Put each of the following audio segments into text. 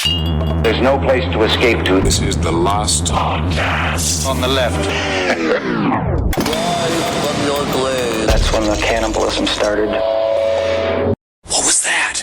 There's no place to escape to. This is the last podcast. On the left. From your glade. That's when the cannibalism started. What was that?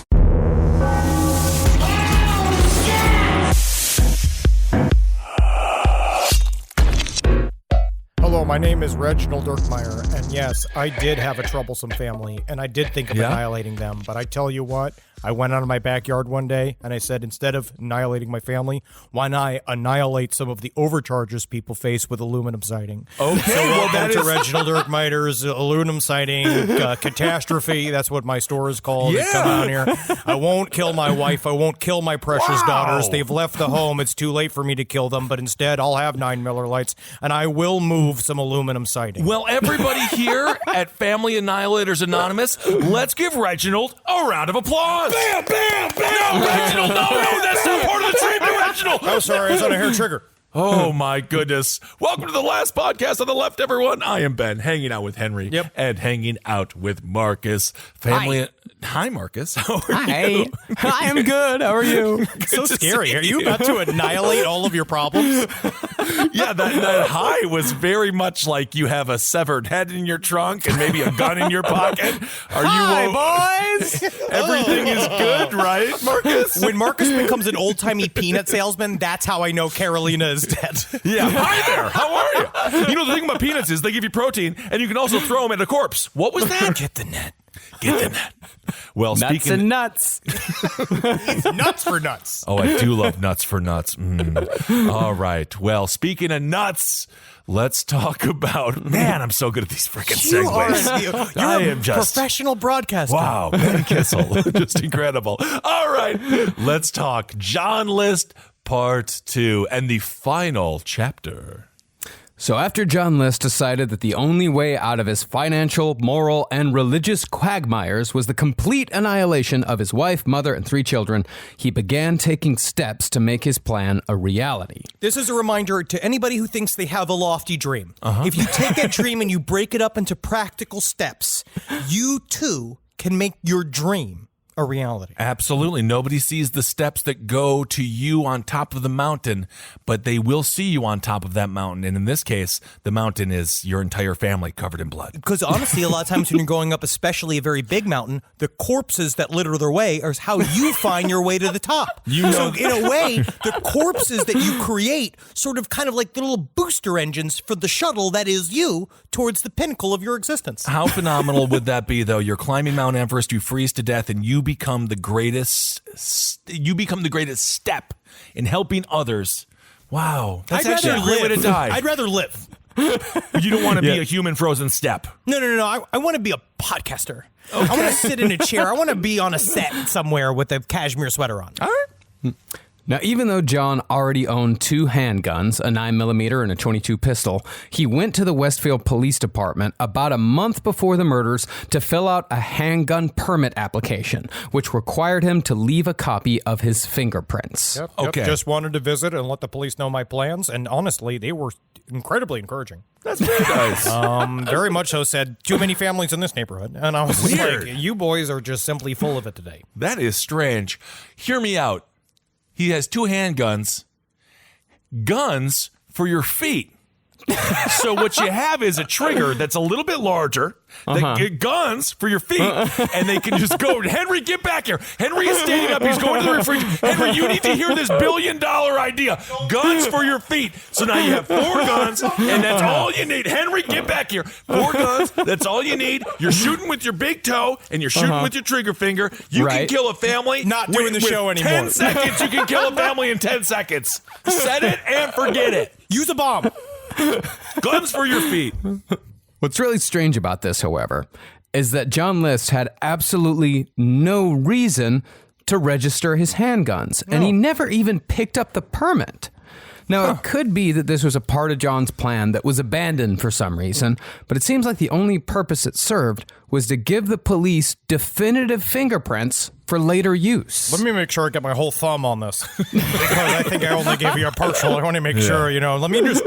Hello, my name is Reginald Dirkmeyer, and yes, I did have a troublesome family, and I did think of annihilating them, but I tell you what, I went out in my backyard one day, and I said, instead of annihilating my family, why not annihilate some of the overcharges people face with aluminum siding? Okay, so welcome to Reginald Dirkmeyer's aluminum siding catastrophe. That's what my store is called. Yeah. Come down here. I won't kill my wife. I won't kill my precious daughters. They've left the home. It's too late for me to kill them, but instead I'll have 9 Miller Lights, and I will move some aluminum siding. Well, everybody here at Family Annihilators Anonymous, let's give Reginald a round of applause. Bam, bam, bam. No, Reginald, no, that's not part of the treatment, Reginald. Oh, sorry, I was on a hair trigger. Oh, my goodness. Welcome to the last podcast on the left, everyone. I am Ben, hanging out with Henry and hanging out with Marcus. Hi, Marcus. How are you? I am good. How are you? So scary. Are you about to annihilate all of your problems? Yeah, that hi was very much like you have a severed head in your trunk and maybe a gun in your pocket. Hi, boys. Everything is good, right, Marcus? When Marcus becomes an old-timey peanut salesman, that's how I know Carolina is dead. Yeah. Hi there. How are you? You know, the thing about peanuts is they give you protein, and you can also throw them at a corpse. What was that? Get the net. Get the net. Well, Nuts speaking and nuts. Nuts for nuts. Oh, I do love nuts for nuts. All right. Well, speaking of nuts, let's talk about... Man, I'm so good at these freaking segues. You're a professional broadcaster. Wow, Ben Kissel. Just incredible. All right. Let's talk John List Part 2 and the final chapter. So after John List decided that the only way out of his financial, moral, and religious quagmires was the complete annihilation of his wife, mother, and 3 children, he began taking steps to make his plan a reality. This is a reminder to anybody who thinks they have a lofty dream. If you take that dream and you break it up into practical steps, you too can make your dream a reality. Absolutely. Nobody sees the steps that go to you on top of the mountain, but they will see you on top of that mountain. And in this case, the mountain is your entire family covered in blood. Because honestly, a lot of times when you're going up, especially a very big mountain, the corpses that litter their way are how you find your way to the top. So in a way, the corpses that you create sort of kind of like the little booster engines for the shuttle that is you towards the pinnacle of your existence. How phenomenal would that be, though? You're climbing Mount Everest, you freeze to death, and you become the greatest step in helping others. Wow. That's actually a great way to die. I'd rather live. You don't want to be a human frozen step. No. I want to be a podcaster. Okay. I want to sit in a chair. I want to be on a set somewhere with a cashmere sweater on. All right. Now, even though John already owned 2 handguns, a 9mm and a .22 pistol, he went to the Westfield Police Department about a month before the murders to fill out a handgun permit application, which required him to leave a copy of his fingerprints. Yep, Okay. Just wanted to visit and let the police know my plans, and honestly, they were incredibly encouraging. That's very nice. Very much so said, too many families in this neighborhood. And I was like, you boys are just simply full of it today. That is strange. Hear me out. He has 2 handguns. Guns for your feet. So what you have is a trigger that's a little bit larger. That guns for your feet, and they can just go. Henry, get back here. Henry is standing up. He's going to the refrigerator. Henry, you need to hear this $1 billion idea. Guns for your feet. So now you have 4 guns, and that's all you need. Henry, get back here. 4 guns. That's all you need. You're shooting with your big toe, and you're shooting with your trigger finger. You can kill a family. Not doing the show anymore. 10 seconds. You can kill a family in 10 seconds. Set it and forget it. Use a bomb. Guns for your feet. What's really strange about this, however, is that John List had absolutely no reason to register his handguns, and he never even picked up the permit. Now, it could be that this was a part of John's plan that was abandoned for some reason, but it seems like the only purpose it served was to give the police definitive fingerprints for later use. Let me make sure I get my whole thumb on this, because I think I only gave you a partial. I want to make sure, let me just...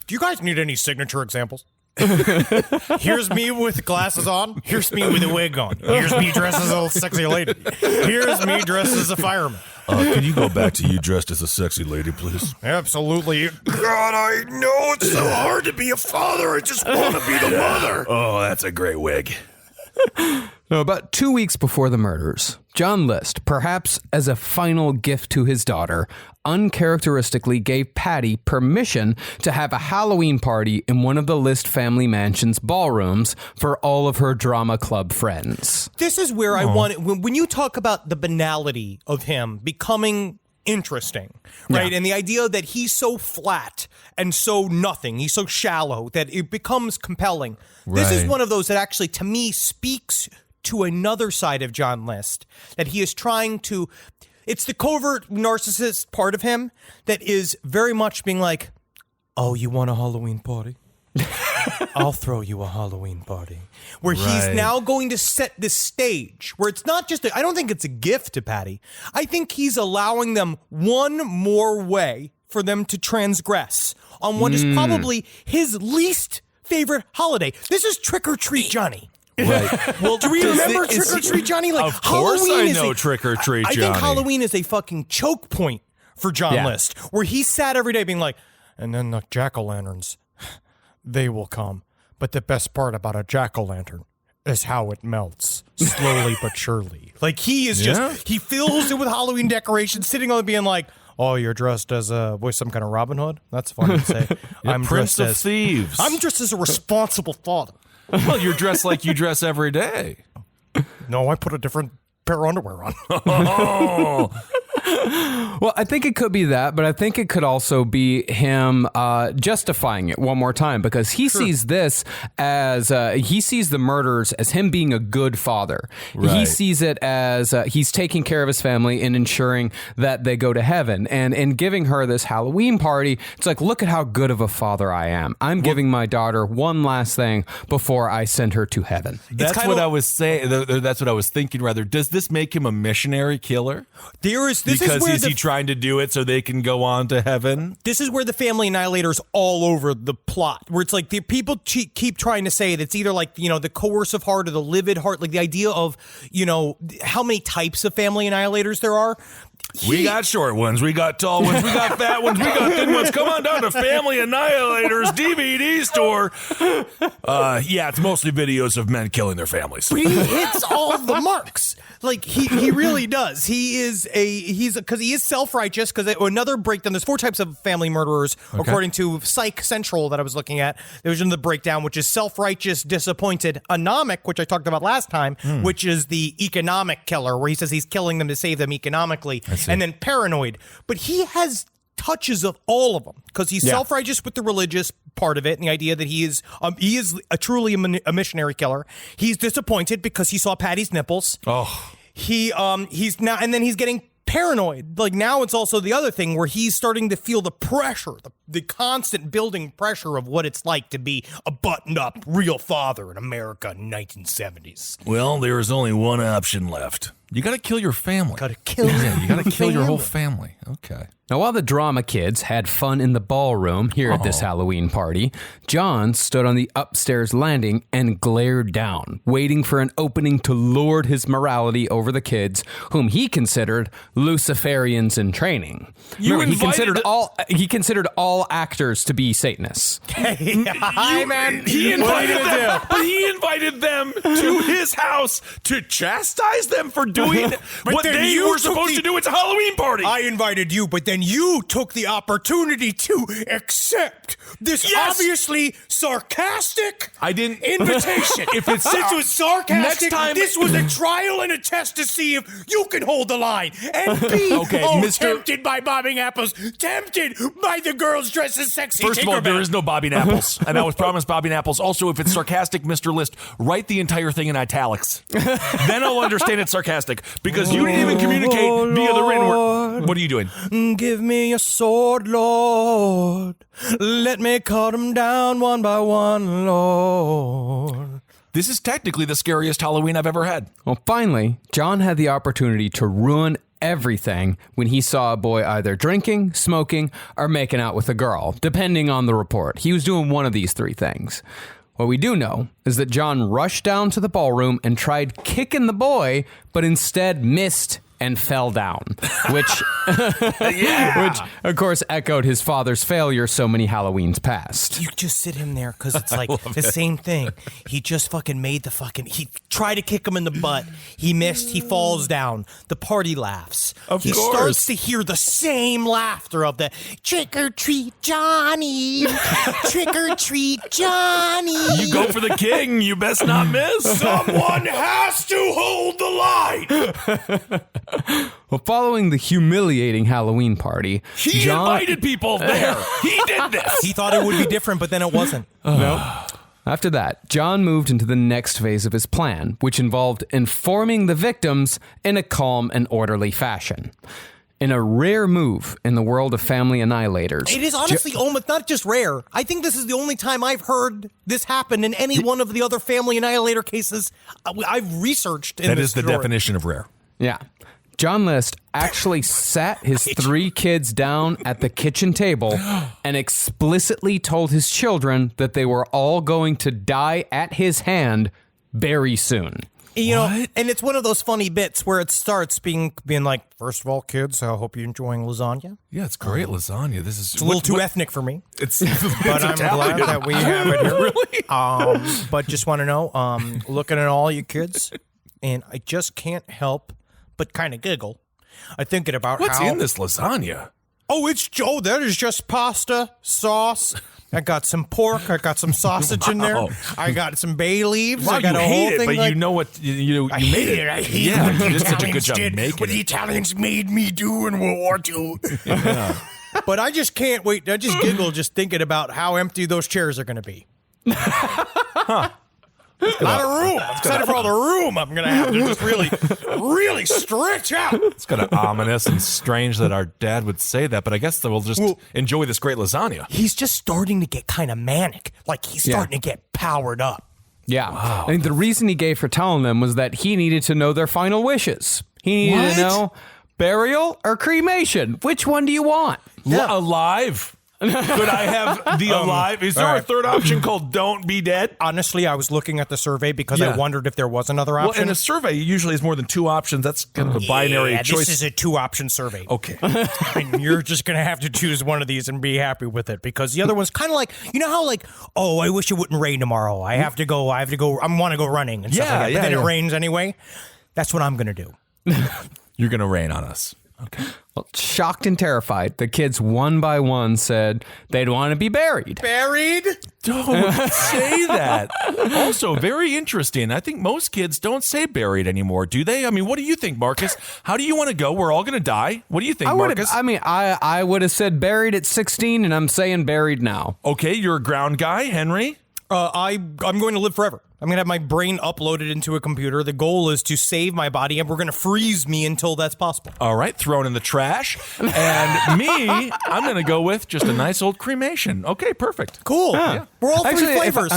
Do you guys need any signature examples? Here's me with glasses on. Here's me with a wig on. Here's me dressed as a sexy lady. Here's me dressed as a fireman. Can you go back to you dressed as a sexy lady, please? Absolutely. God, I know it's so hard to be a father. I just want to be the mother. Oh, that's a great wig. Now, about 2 weeks before the murders, John List, perhaps as a final gift to his daughter, uncharacteristically gave Patty permission to have a Halloween party in one of the List family mansion's ballrooms for all of her drama club friends. This is where I want it. When you talk about the banality of him becoming interesting, right? Yeah. And the idea that he's so flat and so nothing, he's so shallow that it becomes compelling. This is Right. one of those that actually, to me, speaks to another side of John List, that he is trying to, it's the covert narcissist part of him that is very much being like, oh, you want a Halloween party? I'll throw you a Halloween party. Where he's Right. now going to set this stage where it's not just, I don't think it's a gift to Patty. I think he's allowing them one more way for them to transgress on what is probably his least favorite holiday. This is Trick or Treat Johnny. Right. Well, do we remember Trick or Treat Johnny? Like, Of course Halloween I is know a- Trick or Treat I Johnny. think Halloween is a fucking choke point for John Yeah. List, where he sat every day being like, and then the jack-o'-lanterns, they will come. But the best part about a jack-o'-lantern is how it melts, slowly but surely. Like, he is just, he fills it with Halloween decorations, sitting on it being like, oh, you're dressed as some kind of Robin Hood? That's funny to say. I'm Prince dressed of as Thieves. I'm dressed as a responsible father. Well, you're dressed like you dress every day. No, I put a different pair of underwear on. Well, I think it could be that, but I think it could also be him justifying it one more time, because he sees this as he sees the murders as him being a good father. He Right. sees it as he's taking care of his family and ensuring that they go to heaven. And in giving her this Halloween party, it's like, look at how good of a father I am. I'm giving my daughter one last thing before I send her to heaven. That's kinda- what I was saying. That's what I was thinking. Rather, does this make him a missionary killer? This Because is where is he trying to do it so they can go on to heaven? This is where the family annihilator's all over the plot, where it's like the people keep trying to say that it's either like, the coercive heart or the livid heart, like the idea of, how many types of family annihilators there are. We got short ones, we got tall ones, we got fat ones, we got thin ones. Come on down to Family Annihilators DVD store. Yeah, it's mostly videos of men killing their families. He hits all of the marks. Like he really does. He's because he is self-righteous. Because another breakdown. There's 4 types of family murderers according to Psych Central that I was looking at. There was in the breakdown, which is self-righteous, disappointed, anomic, which I talked about last time, which is the economic killer, where he says he's killing them to save them economically, and then paranoid. But he has touches of all of them, because he's self-righteous with the religious part of it, and the idea that he is truly a missionary killer. He's disappointed because he saw Patty's nipples. Oh, He's now, and then he's getting paranoid. Like, now it's also the other thing where he's starting to feel the pressure, the constant building pressure of what it's like to be a buttoned-up real father in America in 1970s. well, there is only one option left. You got to kill your family. Gotta kill Yeah, you got to kill your whole family. family. Okay. Now, while the drama kids had fun in the ballroom here at this Halloween party, John stood on the upstairs landing and glared down, waiting for an opening to lord his morality over the kids, whom he considered Luciferians in training. Remember, he considered all actors to be Satanists. Hi, man. He What are you invited gonna them, do? but he invited them to his house to chastise them for doing what then they you were took supposed the- to do. It's a Halloween party. I invited you, but then you took the opportunity to accept this Yes! obviously sarcastic I didn't- invitation. If it's this was sarcastic, next time- this was a trial and a test to see if you can hold the line and be Okay, Mr. tempted by bobbing apples, tempted by the girls dressed as sexy. First of all, there Tinkerbell. is no bobbing apples, and I was promised bobbing apples. Also, if it's sarcastic, Mr. List, write the entire thing in italics. Then I'll understand it's sarcastic, because you didn't even communicate via the written word. What are you doing? Give me a sword, Lord. Let me cut them down one by one, Lord. This is technically the scariest Halloween I've ever had. Well, finally, John had the opportunity to ruin everything when he saw a boy either drinking, smoking, or making out with a girl, depending on the report. He was doing one of these 3 things. What we do know is that John rushed down to the ballroom and tried kicking the boy, but instead missed and fell down, which, which of course echoed his father's failure so many Halloweens past. You just sit him there because it's like the same thing. He just fucking made he tried to kick him in the butt. He missed. He falls down. The party laughs. He starts to hear the same laughter of the trick or treat Johnny, trick or treat Johnny. You go for the king, you best not miss. Someone has to hold the line. Well, following the humiliating Halloween party, He invited people there. He did this. He thought it would be different, but then it wasn't. After that, John moved into the next phase of his plan, which involved informing the victims in a calm and orderly fashion. In a rare move in the world of family annihilators. It is honestly almost not just rare. I think this is the only time I've heard this happen in any one of the other family annihilator cases I've researched. That is the definition of rare. Yeah. John List actually sat his 3 kids down at the kitchen table and explicitly told his children that they were all going to die at his hand very soon. You know, and it's one of those funny bits where it starts being like, first of all, kids, I hope you're enjoying lasagna. Yeah, it's great lasagna. This is It's a little too ethnic for me. It's But I'm glad that we have it here. Really? But just want to know, looking at all you kids, and I just can't help but kind of giggle. I'm thinking about What's how... in this lasagna? That is just pasta, sauce. I got some pork. I got some sausage in there. I got some bay leaves. Wow, I got you a hate whole it, thing. but like, you know what? You I made hate it. it. I hate Yeah, what the you did such a Italians good job did, making what the it. Italians made me do in World War II. But I just can't wait. I just giggle just thinking about how empty those chairs are going to be. A lot of room. I'm excited for all the room I'm going to have to just really stretch out. It's kind of ominous and strange that our dad would say that, but I guess that we'll just enjoy this great lasagna. He's just starting to get kind of manic. Like he's starting to get powered up. Yeah. Wow. And the reason he gave for telling them was that he needed to know their final wishes. He needed to know burial or cremation. Which one do you want? Alive. Could I have the alive? Is there a third option called don't be dead? Honestly, I was looking at the survey because I wondered if there was another option. Well, in a survey, usually is more than 2 options. That's kind of a binary choice. This is a 2-option survey. Okay. And you're just going to have to choose one of these and be happy with it because the other one's kind of like, you know how like, oh, I wish it wouldn't rain tomorrow. I want to go running and stuff like that. But then it rains anyway. That's what I'm going to do. You're going to rain on us. Okay. Well, shocked and terrified, the kids one by one said they'd want to be buried. Buried? Don't say that. Also, very interesting. I think most kids don't say buried anymore, do they? I mean, what do you think, Marcus? How do you want to go? We're all going to die. What do you think, Marcus? I would have said buried at 16, and I'm saying buried now. Okay, you're a ground guy, Henry. I'm going to live forever. I'm going to have my brain uploaded into a computer. The goal is to save my body, and we're going to freeze me until that's possible. All right, thrown in the trash. And me, I'm going to go with just a nice old cremation. Okay, perfect. Cool. Yeah. We're all three flavors.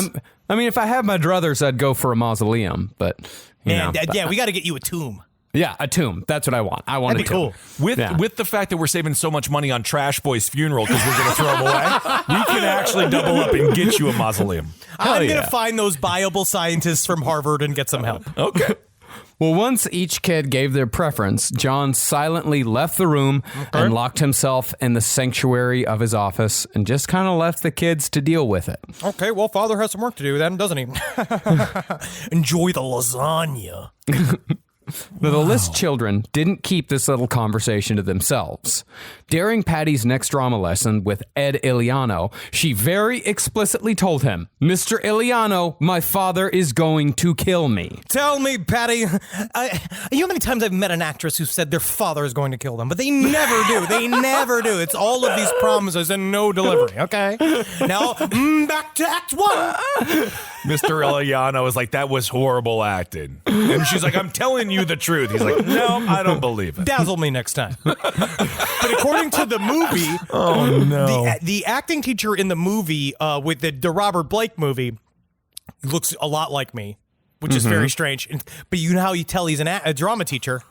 If I had my druthers, I'd go for a mausoleum, but we got to get you a tomb. Yeah, a tomb. That's what I want. I want That'd be cool. With the fact that we're saving so much money on Trash Boy's funeral because we're going to throw him away, we can actually double up and get you a mausoleum. I'm going to find those viable scientists from Harvard and get some help. Okay. Well, once each kid gave their preference, John silently left the room and locked himself in the sanctuary of his office and just kind of left the kids to deal with it. Okay, well, Father has some work to do then, doesn't he? Enjoy the lasagna. Now, the List children didn't keep this little conversation to themselves. During Patty's next drama lesson with Ed Iliano, she very explicitly told him, Mr. Iliano, my father is going to kill me. Tell me, Patty, you know how many times I've met an actress who said their father is going to kill them, but they never do. They never do. It's all of these promises and no delivery, okay? Now, back to Act 1. Mr. Iliano is like, that was horrible acting. And she's like, I'm telling you the truth. He's like, no, I don't believe it. Dazzle me next time. But according to the movie, the acting teacher in the movie with the Robert Blake movie looks a lot like me, which is very strange. But you know how you tell he's a drama teacher?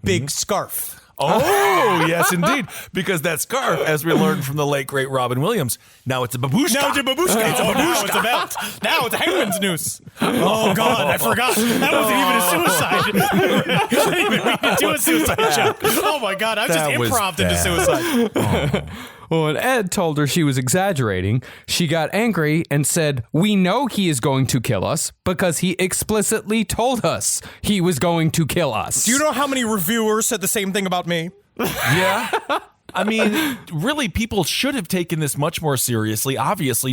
Big scarf. Oh, yes, indeed. Because that scarf, as we learned from the late, great Robin Williams, now it's a babushka. Now it's a babushka. It's a babushka. Now it's a belt. Now it's a hangman's noose. Oh, God, I forgot. That wasn't even a suicide. I didn't even mean to do a suicide joke. Oh, my God, I just improv into suicide. Well, when Ed told her she was exaggerating, she got angry and said, "We know he is going to kill us because he explicitly told us he was going to kill us." Do you know how many reviewers said the same thing about me? Yeah. I mean, really, people should have taken this much more seriously,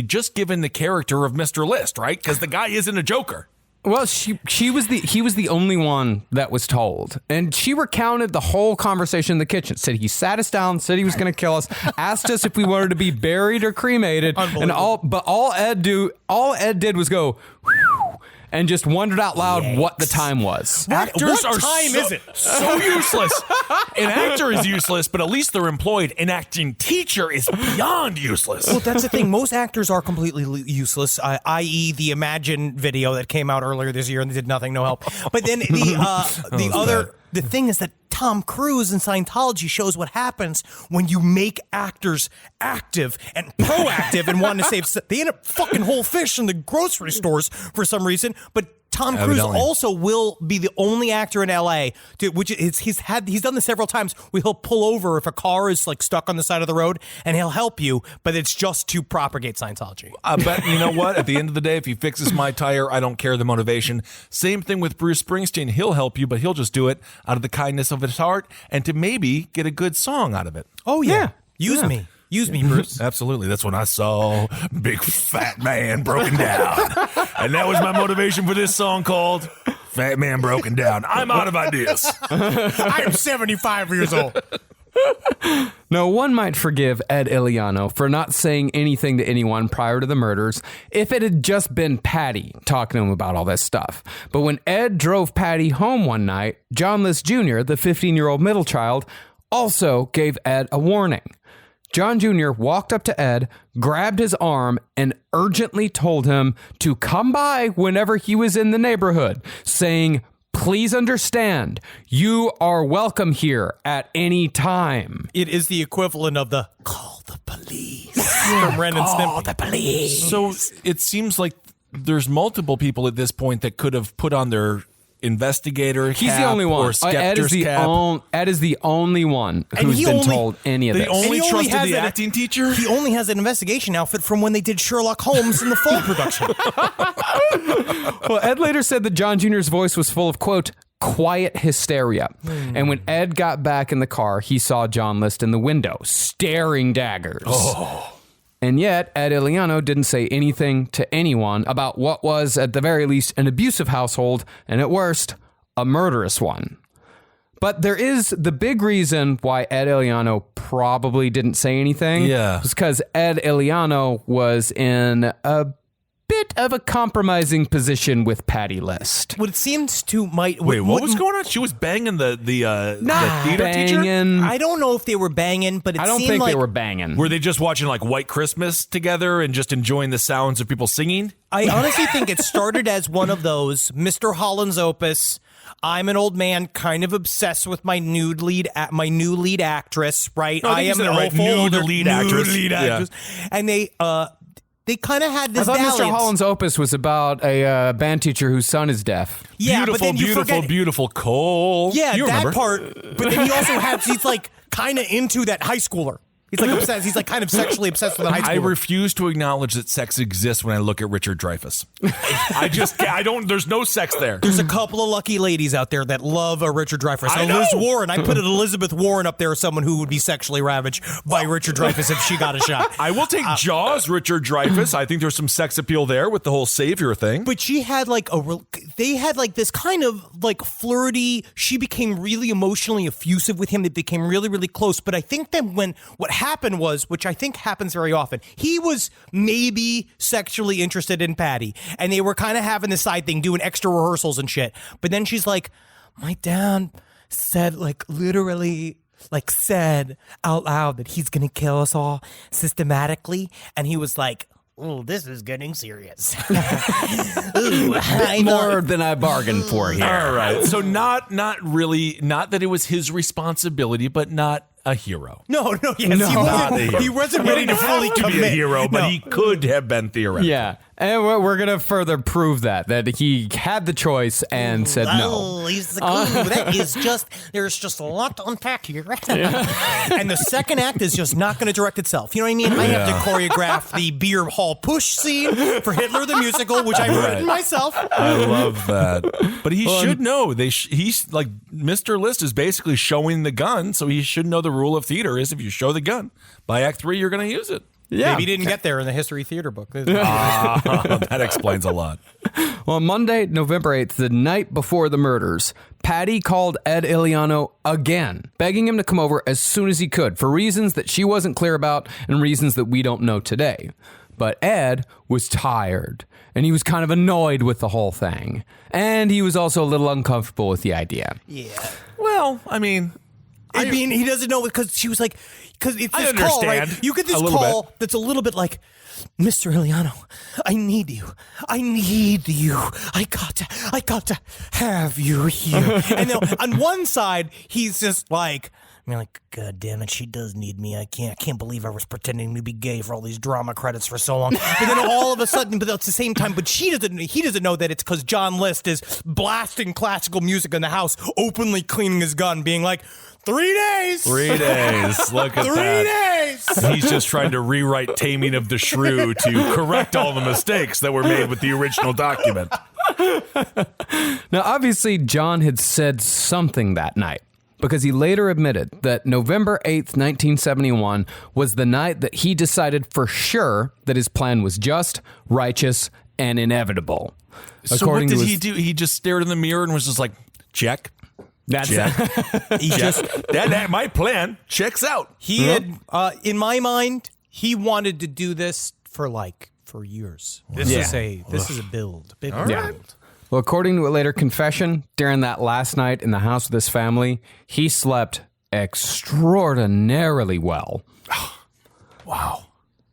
just given the character of Mr. List, right? Because the guy isn't a joker. Well, he was the only one that was told, and she recounted the whole conversation in the kitchen. Said he sat us down, said he was going to kill us, asked us if we wanted to be buried or cremated, and all Ed did was go, whew, and just wondered out loud what the time was. Actors What are time is it? so useless. An actor is useless, but at least they're employed. An acting teacher is beyond useless. Well, that's the thing. Most actors are completely useless, i.e. the Imagine video that came out earlier this year and did nothing, no help. But then the thing is that Tom Cruise in Scientology shows what happens when you make actors active and proactive and want to save. They end up fucking whole fish in the grocery stores for some reason, but Tom Cruise also will be the only actor in LA, he's done this several times, where he'll pull over if a car is like stuck on the side of the road and he'll help you, but it's just to propagate Scientology. But you know what? At the end of the day, if he fixes my tire, I don't care the motivation. Same thing with Bruce Springsteen. He'll help you, but he'll just do it out of the kindness of his heart and to maybe get a good song out of it. Oh, yeah. Use me. Use me, Bruce. Absolutely. That's when I saw Big Fat Man Broken Down. And that was my motivation for this song called Fat Man Broken Down. I'm out of ideas. I am 75 years old. No, one might forgive Ed Iliano for not saying anything to anyone prior to the murders if it had just been Patty talking to him about all this stuff. But when Ed drove Patty home one night, John List Jr., the 15-year-old middle child, also gave Ed a warning. John Jr. walked up to Ed, grabbed his arm, and urgently told him to come by whenever he was in the neighborhood, saying, "Please understand, you are welcome here at any time." It is the equivalent of the call the police from Ren and Stimpy. Call the police. So it seems like there's multiple people at this point that could have put on their investigator He's cap the only one. or skeptics cap. Ed is the only one who's been told any of They this. only And he trusted has the an- acting teacher? He only has an investigation outfit from when they did Sherlock Holmes in the fall production. Well, Ed later said that John Jr.'s voice was full of, quote, quiet hysteria. And when Ed got back in the car, he saw John List in the window, staring daggers. And yet, Ed Iliano didn't say anything to anyone about what was, at the very least, an abusive household, and at worst, a murderous one. But there is the big reason why Ed Iliano probably didn't say anything. Yeah. Was because Ed Iliano was in a bit of a compromising position with Patty List. What it seems to Wait, what was going on? She was banging the theater teacher? Banging. I don't know if they were banging, but it I don't seemed think like they were banging. Were they just watching like White Christmas together and just enjoying the sounds of people singing? I honestly think it started as one of those Mr. Holland's Opus. I'm an old man, kind of obsessed with my new lead actress. Right? I am an old lead actress. Yeah. And they kind of had this. I thought dalliance. Mr. Holland's Opus was about a band teacher whose son is deaf. Yeah, Beautiful, but then you beautiful, forget, beautiful Cole. Yeah, you that remember. part. But then he also he's like kind of into that high schooler. He's like obsessed. He's like kind of sexually obsessed with a high schooler. I refuse to acknowledge that sex exists when I look at Richard Dreyfuss. I don't, there's no sex there. There's a couple of lucky ladies out there that love a Richard Dreyfuss. I know. Liz Warren. I put an Elizabeth Warren up there as someone who would be sexually ravaged by Richard Dreyfuss if she got a shot. I will take Jaws, Richard Dreyfuss. I think there's some sex appeal there with the whole savior thing. But she had they had like this kind of like flirty, she became really emotionally effusive with him. They became really, really close. But I think that what happened was, which I think happens very often, he was maybe sexually interested in Patty. And they were kind of having this side thing, doing extra rehearsals and shit. But then she's like, my dad said literally said out loud that he's going to kill us all systematically. And he was like, oh, this is getting serious. More than I bargained for here. All right. So not that it was his responsibility, but not a hero. No, yes, Not a hero. he wasn't ready to fully to commit. be a hero, but he could have been theoretical. Yeah, and we're going to further prove that he had the choice and said no. Oh, he's the that is just, there's just a lot to unpack here. And the second act is just not going to direct itself. You know what I mean? I have to choreograph the beer hall push scene for Hitler the musical, which I've written myself. I love that. But he should know. He's like, Mr. List is basically showing the gun, so he should know the rule of theater is if you show the gun, by Act 3, you're going to use it. Yeah. Maybe he didn't get there in the history theater book. That explains a lot. Well, on Monday, November 8th, the night before the murders, Patty called Ed Iliano again, begging him to come over as soon as he could for reasons that she wasn't clear about and reasons that we don't know today. But Ed was tired, and he was kind of annoyed with the whole thing. And he was also a little uncomfortable with the idea. Yeah. Well, I mean, he doesn't know because she was like, because it's I this call, understand. right? You get this A little call that's a little bit like, Mr. Iliano, I need you. I need you. I got to have you here. And then on one side, he's just like, God damn it, she does need me. I can't believe I was pretending to be gay for all these drama credits for so long. But then all of a sudden, but at the same time, he doesn't know that it's because John List is blasting classical music in the house, openly cleaning his gun, being like, 3 days. 3 days. Look at 3 that. days. He's just trying to rewrite Taming of the Shrew to correct all the mistakes that were made with the original document. Now, obviously, John had said something that night, because he later admitted that November 8th, 1971 was the night that he decided for sure that his plan was just, righteous, and inevitable. So what did he do? He just stared in the mirror and was just like, check. That's Check. That my plan checks out. He had, in my mind, he wanted to do this for years. This is a build, big build. Yeah. Well, according to a later confession, during that last night in the house with his family, he slept extraordinarily well. Wow.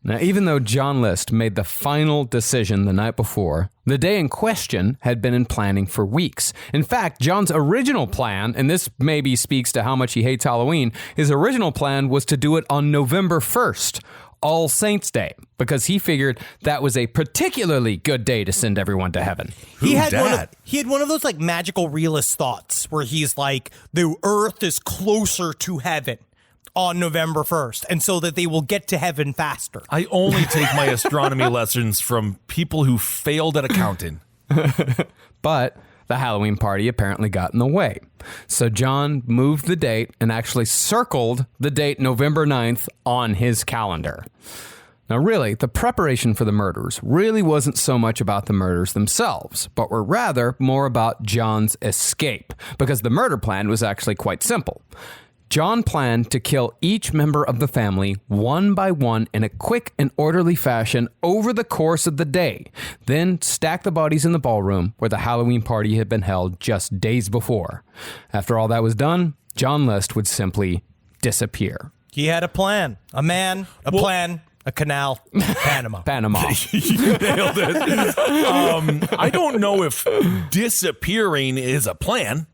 Now, even though John List made the final decision the night before, the day in question had been in planning for weeks. In fact, John's original plan, and this maybe speaks to how much he hates Halloween, his original plan was to do it on November 1st, All Saints Day, because he figured that was a particularly good day to send everyone to heaven. He had one of those like magical realist thoughts where he's like, the earth is closer to heaven on November 1st, and so that they will get to heaven faster. I only take my astronomy lessons from people who failed at accounting. But the Halloween party apparently got in the way. So John moved the date and actually circled the date November 9th on his calendar. Now, really, the preparation for the murders really wasn't so much about the murders themselves, but were rather more about John's escape, because the murder plan was actually quite simple. John planned to kill each member of the family one by one in a quick and orderly fashion over the course of the day, then stack the bodies in the ballroom where the Halloween party had been held just days before. After all that was done, John List would simply disappear. He had a plan, a man, a plan, a canal, Panama. Panama. You nailed it. I don't know if disappearing is a plan.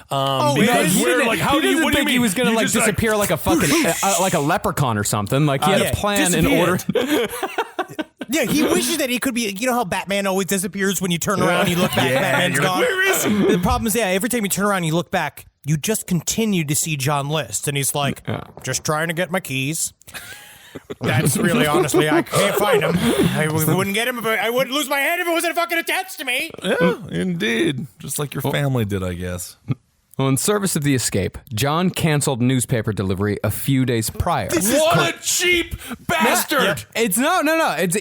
Because we're like, how do you? What do you mean? He was going to disappear like a fucking like a leprechaun or something. Like he had a plan in order. Yeah, he wishes that he could be. You know how Batman always disappears when you turn around and you look back. Batman's you're like, gone. where is he? The problem is, every time you turn around and you look back, you just continue to see John List, and he's like, just trying to get my keys. That's really, honestly, I can't find him. I wouldn't get him. I wouldn't lose my head if it wasn't fucking attached to me. Yeah, indeed. Just like your family did, I guess. Well, in service of the escape, John canceled newspaper delivery a few days prior. What a cheap bastard! It's no.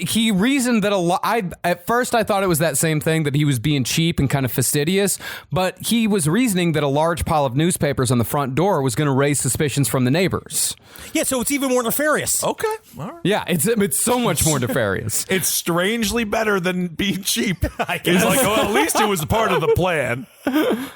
He reasoned that a lot. At first I thought it was that same thing, that he was being cheap and kind of fastidious, but he was reasoning that a large pile of newspapers on the front door was going to raise suspicions from the neighbors. Yeah, so it's even more nefarious. Okay, all right. Yeah, it's so much more nefarious. It's strangely better than being cheap. He's like, well, at least it was a part of the plan.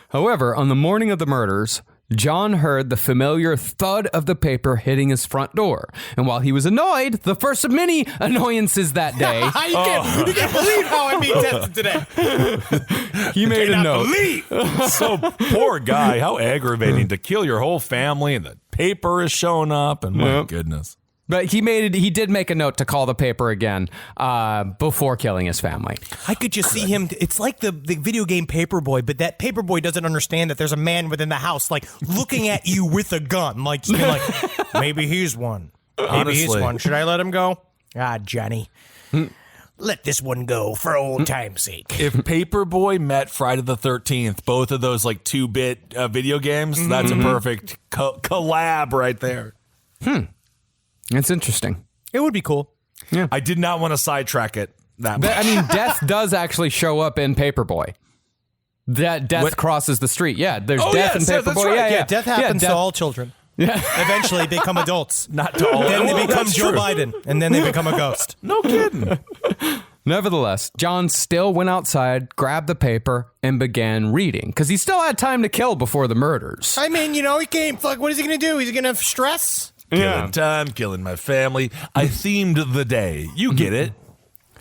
However, on the morning of the murders, John heard the familiar thud of the paper hitting his front door. And while he was annoyed, the first of many annoyances that day, You can't believe how I'm being tested today. he made a note. So poor guy, how aggravating to kill your whole family and the paper is showing up and my goodness. But he did make a note to call the paper again before killing his family. I could just see him. It's like the video game Paperboy, but that Paperboy doesn't understand that there's a man within the house, like looking at you with a gun, like just being like, maybe he's one. Maybe he's Honestly. one. Should I let him go? Ah, Johnny. Let this one go for old time's sake. If Paperboy met Friday the 13th, both of those like 2-bit video games, that's a perfect collab right there. It's interesting. It would be cool. I did not want to sidetrack it that much. I mean, death does actually show up in Paperboy. That death crosses the street. Yeah, there's death in yes, Paperboy. that's right. Yeah, Death happens to all children. Yeah. Eventually, they become adults. Not to all. Then they Oh, become that's Joe true. Biden, and then they become a ghost. No kidding. Nevertheless, John still went outside, grabbed the paper, and began reading because he still had time to kill before the murders. I mean, he can't. Fuck. What is he going to do? He's going to have stress. Killing time, killing my family. I themed the day. You get it.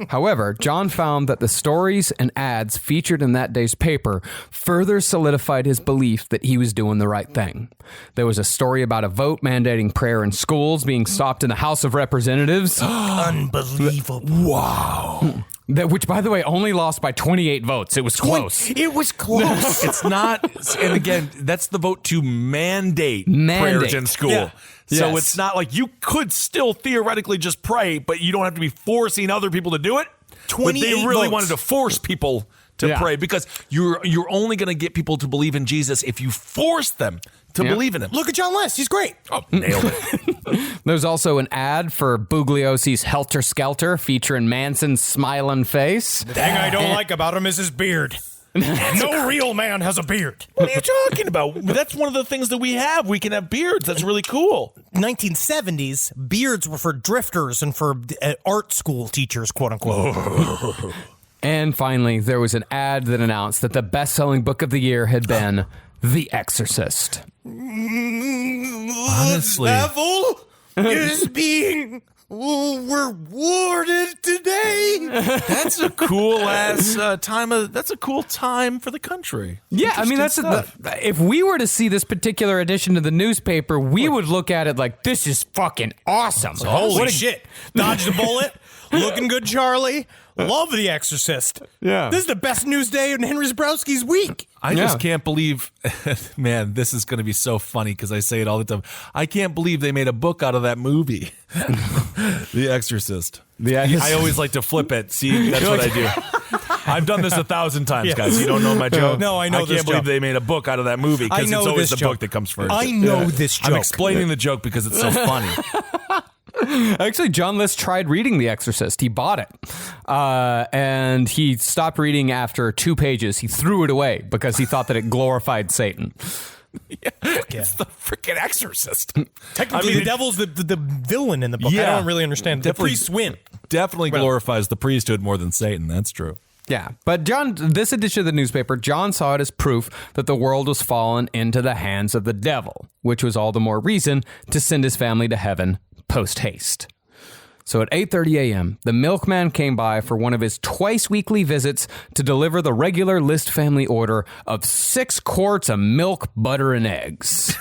However, John found that the stories and ads featured in that day's paper further solidified his belief that he was doing the right thing. There was a story about a vote mandating prayer in schools being stopped in the House of Representatives. Unbelievable. Wow. Which, by the way, only lost by 28 votes. It was close. It was close. It's not, and again, that's the vote to mandate prayers in school. Yeah. So Yes. it's not like you could still theoretically just pray, but you don't have to be forcing other people to do it. But they 28 really votes. wanted to force people to pray because you're only going to get people to believe in Jesus if you force them to believe in him. Look at John List. He's great. Oh, nailed it. There's also an ad for Bugliosi's Helter Skelter featuring Manson's smiling face. The thing I don't like about him is his beard. No real man has a beard. What are you talking about? That's one of the things that we have. We can have beards. That's really cool. 1970s, beards were for drifters and for art school teachers, quote unquote. And finally, there was an ad that announced that the best-selling book of the year had been The Exorcist. Honestly. Devil is being rewarded today. That's a cool ass time. That's a cool time for the country. Yeah, I mean, that's if we were to see this particular edition of the newspaper, we would look at it like, this is fucking awesome. Holy shit. Dodged a bullet. Looking good, Charlie. Love The Exorcist. Yeah. This is the best news day in Henry Zabrowski's week. I just can't believe, man, this is going to be so funny because I say it all the time. I can't believe they made a book out of that movie, The Exorcist. I always like to flip it. See, that's what I do. I've done this 1,000 times, guys. You don't know my joke? No, I know I this can't believe joke. they made a book out of that movie I because know it's always this the book joke. that comes first. I know this joke. I'm explaining the joke because it's so funny. Actually, John List tried reading The Exorcist. He bought it. And he stopped reading after 2 pages. He threw it away because he thought that it glorified Satan. It's the freaking Exorcist. Technically, the devil's the villain in the book. I don't really understand. The priests win. Definitely glorifies the priesthood more than Satan. That's true. Yeah, but John, this edition of the newspaper, John saw it as proof that the world was fallen into the hands of the devil, which was all the more reason to send his family to heaven post haste. So at 8:30 a.m., the milkman came by for one of his twice-weekly visits to deliver the regular List family order of 6 quarts of milk, butter, and eggs.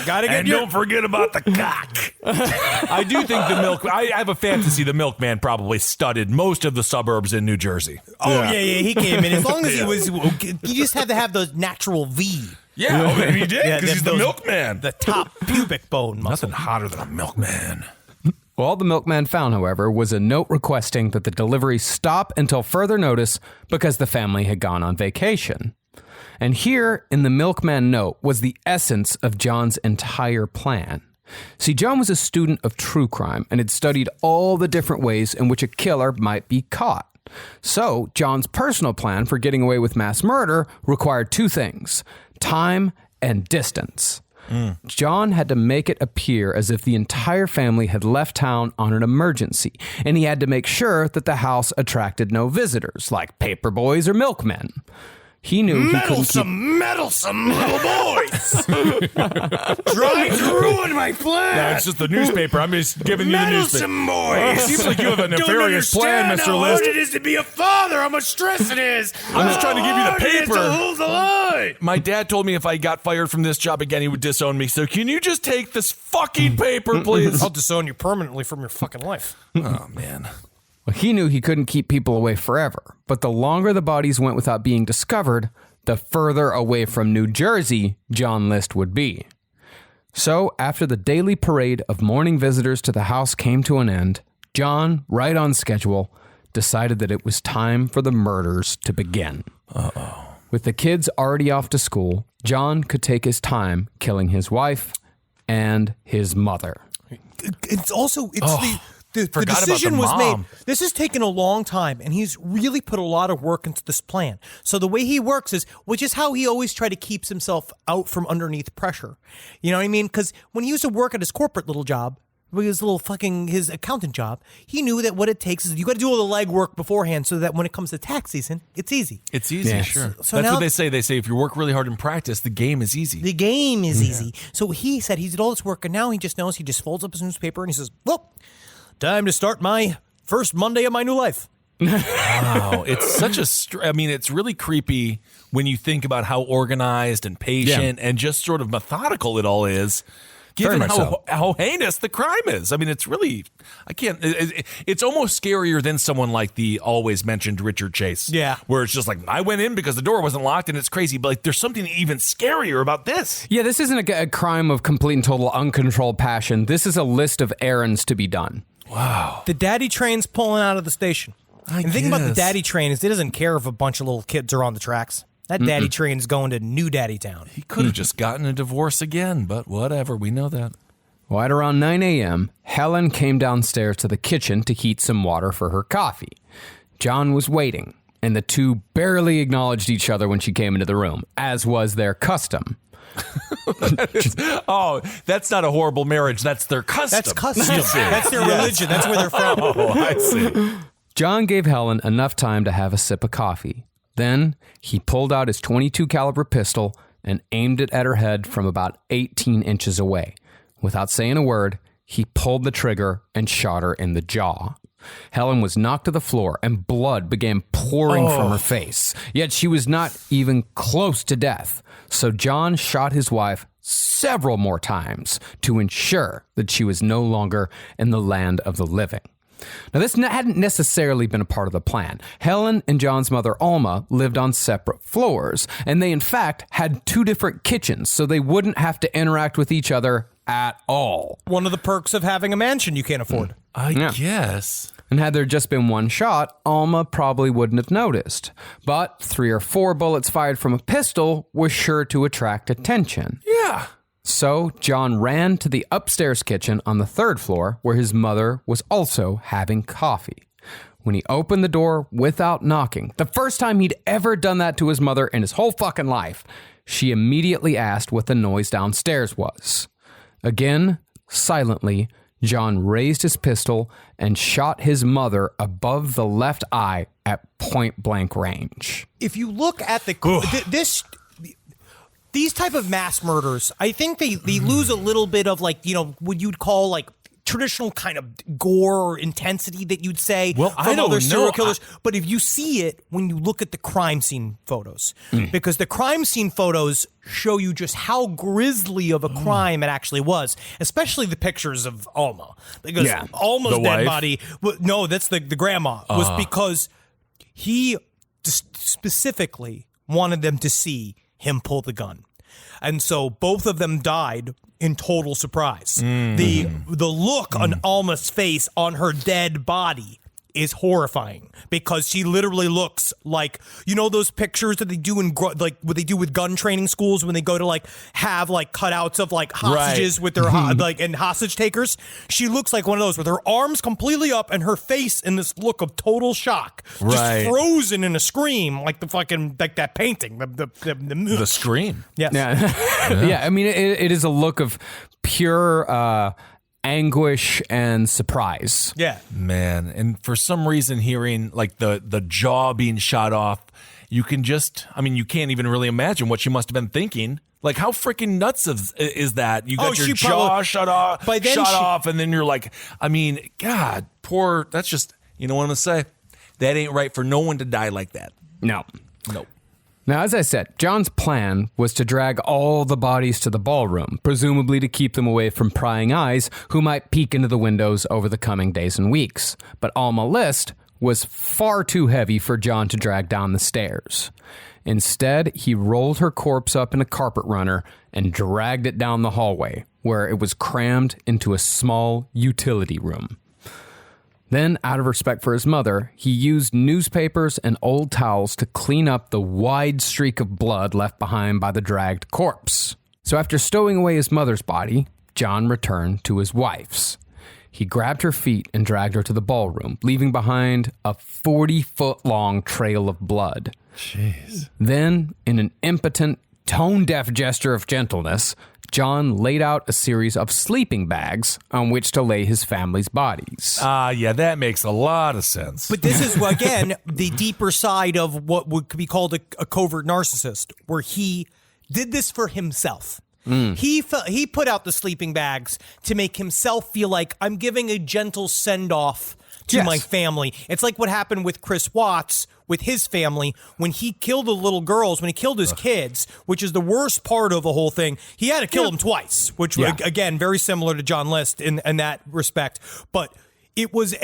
Gotta get And don't forget about the cock. I do think I have a fantasy the milkman probably studied most of the suburbs in New Jersey. Oh, yeah, he came in. As long as he was, you just had to have the natural V. Yeah, he did Yeah, because he's the those- milkman. The top pubic bone muscle. Nothing hotter than a milkman. All the milkman found, however, was a note requesting that the delivery stop until further notice because the family had gone on vacation. And here in the milkman note was the essence of John's entire plan. See, John was a student of true crime and had studied all the different ways in which a killer might be caught. So, John's personal plan for getting away with mass murder required 2 things: time and distance. John had to make it appear as if the entire family had left town on an emergency, and he had to make sure that the house attracted no visitors, like paper boys or milkmen. he knew he couldn't keep... Meddlesome little boys! Trying to ruin my plan! No, it's just the newspaper. I'm just giving you the newspaper. Meddlesome boys! It seems like you have a nefarious plan, Mr. How List. hard it is to be a father, how much stress it is! I'm just trying to give you the How hard it is paper. to hold the line! My dad told me if I got fired from this job again, he would disown me. So can you just take this fucking paper, please? I'll disown you permanently from your fucking life. Oh, man. Well, he knew he couldn't keep people away forever, but the longer the bodies went without being discovered, the further away from New Jersey John List would be. So, after the daily parade of morning visitors to the house came to an end, John, right on schedule, decided that it was time for the murders to begin. Uh-oh. With the kids already off to school, John could take his time killing his wife and his mother. It's also, the Forgot about decision the was mom. made. This has taken a long time, and he's really put a lot of work into this plan. So the way he works is, which is how he always tried to keep himself out from underneath pressure. You know what I mean? Because when he used to work at his corporate little job, his accountant job, he knew that what it takes is you got to do all the legwork beforehand so that when it comes to tax season, it's easy. It's easy, Yes. sure. So That's now- what they say. They say if you work really hard in practice, the game is easy. The game is easy. So he said he did all this work, and now he just knows he just folds up his newspaper and he says, well, time to start my first Monday of my new life. Wow, it's such a. I mean, it's really creepy when you think about how organized and patient and just sort of methodical it all is. Given Very much how heinous the crime is. I mean, it's really. I can't. It's almost scarier than someone like the always mentioned Richard Chase. Yeah, where it's just like I went in because the door wasn't locked and it's crazy. But like, there's something even scarier about this. Yeah, this isn't a crime of complete and total uncontrolled passion. This is a list of errands to be done. Wow. The daddy train's pulling out of the station. And the thing about the guess. daddy train is it doesn't care if a bunch of little kids are on the tracks. That daddy train's going to New Daddy Town. He could have just gotten a divorce again, but whatever. We know that. Well, at around 9 a.m., Helen came downstairs to the kitchen to heat some water for her coffee. John was waiting, and the two barely acknowledged each other when she came into the room, as was their custom. That's not a horrible marriage. That's their custom. That's custom. That's their religion. That's where they're from. Oh, I see. John gave Helen enough time to have a sip of coffee. Then he pulled out his .22 caliber pistol and aimed it at her head from about 18 inches away. Without saying a word, he pulled the trigger and shot her in the jaw. Helen was knocked to the floor and blood began pouring from her face. Yet she was not even close to death. So John shot his wife several more times to ensure that she was no longer in the land of the living. Now, this hadn't necessarily been a part of the plan. Helen and John's mother, Alma, lived on separate floors, and they, in fact, had two different kitchens, so they wouldn't have to interact with each other at all. One of the perks of having a mansion you can't afford. I guess. And had there just been one shot, Alma probably wouldn't have noticed. But 3 or 4 bullets fired from a pistol was sure to attract attention. Yeah. So John ran to the upstairs kitchen on the 3rd floor where his mother was also having coffee. When he opened the door without knocking, the first time he'd ever done that to his mother in his whole fucking life, she immediately asked what the noise downstairs was. Again, silently, John raised his pistol and shot his mother above the left eye at point blank range. If you look at these type of mass murders, I think they lose a little bit of what you'd call traditional kind of gore or intensity that you'd say Well, from I don't other serial know. killers. But if you see it when you look at the crime scene photos, because the crime scene photos show you just how grisly of a crime it actually was, especially the pictures of Alma. Because Alma's The dead wife? body, no, that's the grandma, was because he specifically wanted them to see him pull the gun. And so both of them died in total surprise. The look on Alma's face on her dead body is horrifying because she literally looks like, those pictures that they do in what they do with gun training schools when they go to have cutouts of hostages with their and hostage takers. She looks like one of those with her arms completely up and her face in this look of total shock, just frozen in a scream like the fucking that painting, The Scream. Yes. Yeah. Yeah, I mean, it is a look of pure anguish and surprise. Yeah. Man, and for some reason hearing the jaw being shot off you can just, I mean, you can't even really imagine what she must have been thinking. Like, how freaking nuts is that? You got your jaw shut off, and then you're like, I mean, God, that's just, you know what I'm going to say? That ain't right for no one to die like that. No. Nope. Now, as I said, John's plan was to drag all the bodies to the ballroom, presumably to keep them away from prying eyes who might peek into the windows over the coming days and weeks. But Alma List was far too heavy for John to drag down the stairs. Instead, he rolled her corpse up in a carpet runner and dragged it down the hallway, where it was crammed into a small utility room. Then, out of respect for his mother, he used newspapers and old towels to clean up the wide streak of blood left behind by the dragged corpse. So after stowing away his mother's body, John returned to his wife's. He grabbed her feet and dragged her to the ballroom, leaving behind a 40-foot-long trail of blood. Jeez. Then, in an impotent, tone-deaf gesture of gentleness, John laid out a series of sleeping bags on which to lay his family's bodies. Yeah, that makes a lot of sense. But this is, again, the deeper side of what would be called a covert narcissist, where he did this for himself. He put out the sleeping bags to make himself feel like, I'm giving a gentle send-off to my family. It's like what happened with Chris Watts with his family when he killed the little girls, when he killed his kids, which is the worst part of the whole thing. He had to kill them twice, which, again, very similar to John List in that respect. But it was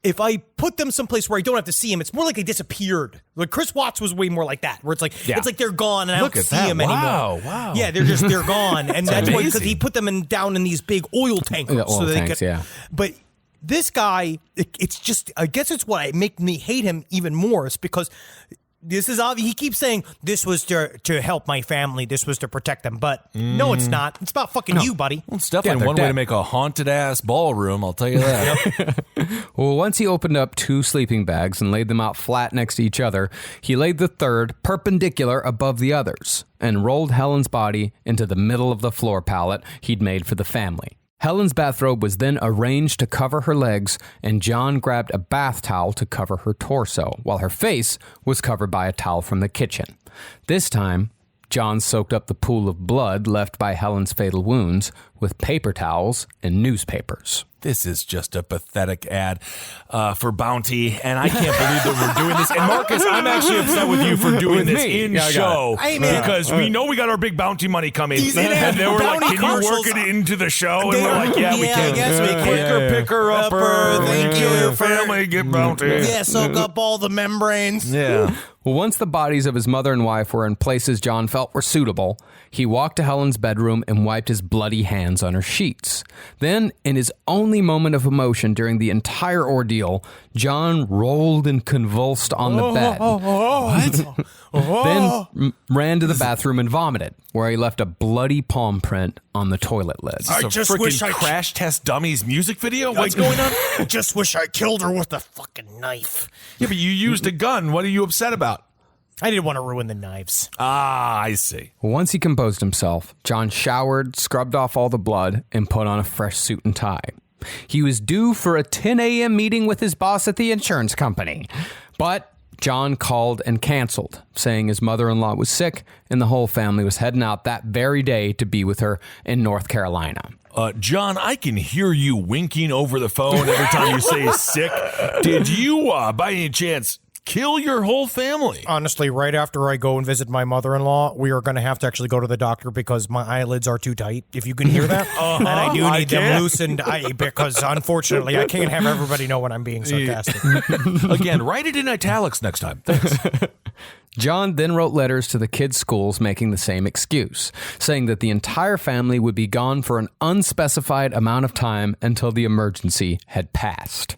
if I put them someplace where I don't have to see them, it's more like they disappeared. Like Chris Watts was way more like that, where it's like they're gone and I don't see them anymore. Wow. Yeah, they're gone, and that's why, because he put them down in these big oil tankers. But this guy, it's just, I guess it's what make me hate him even more. It's because this is obvious. He keeps saying this was to help my family. This was to protect them. But no, it's not. It's about fucking you, buddy. Well, it's definitely one way to make a haunted-ass ballroom, I'll tell you that. Well, once he opened up 2 sleeping bags and laid them out flat next to each other, he laid the third perpendicular above the others and rolled Helen's body into the middle of the floor pallet he'd made for the family. Helen's bathrobe was then arranged to cover her legs, and John grabbed a bath towel to cover her torso, while her face was covered by a towel from the kitchen. This time, John soaked up the pool of blood left by Helen's fatal wounds with paper towels and newspapers. This is just a pathetic ad for Bounty, and I can't believe that we're doing this. And Marcus, I'm actually upset with you for doing this in show because we know we got our big Bounty money coming. And they were like, can you work it into the show? And we're like, yeah, we can. I guess we can. Picker, upper, thank you. Your family, get Bounty. Yeah, soak up all the membranes. Yeah. Well, once the bodies of his mother and wife were in places John felt were suitable, he walked to Helen's bedroom and wiped his bloody hands on her sheets. Then, in his only moment of emotion during the entire ordeal, John rolled and convulsed on the bed. Then ran to the bathroom and vomited, where he left a bloody palm print on the toilet lid. I just wish I Crash Test Dummies music video? What's going on? I just wish I killed her with a fucking knife. Yeah, but you used a gun. What are you upset about? I didn't want to ruin the knives. Ah, I see. Once he composed himself, John showered, scrubbed off all the blood, and put on a fresh suit and tie. He was due for a 10 a.m. meeting with his boss at the insurance company. But John called and canceled, saying his mother-in-law was sick and the whole family was heading out that very day to be with her in North Carolina. John, I can hear you winking over the phone every time you say sick. Did you, by any chance, kill your whole family? Honestly, right after I go and visit my mother-in-law, we are going to have to actually go to the doctor because my eyelids are too tight, if you can hear that. And I do need them loosened because, unfortunately, I can't have everybody know when I'm being sarcastic. Again, write it in italics next time. Thanks. John then wrote letters to the kids' schools making the same excuse, saying that the entire family would be gone for an unspecified amount of time until the emergency had passed.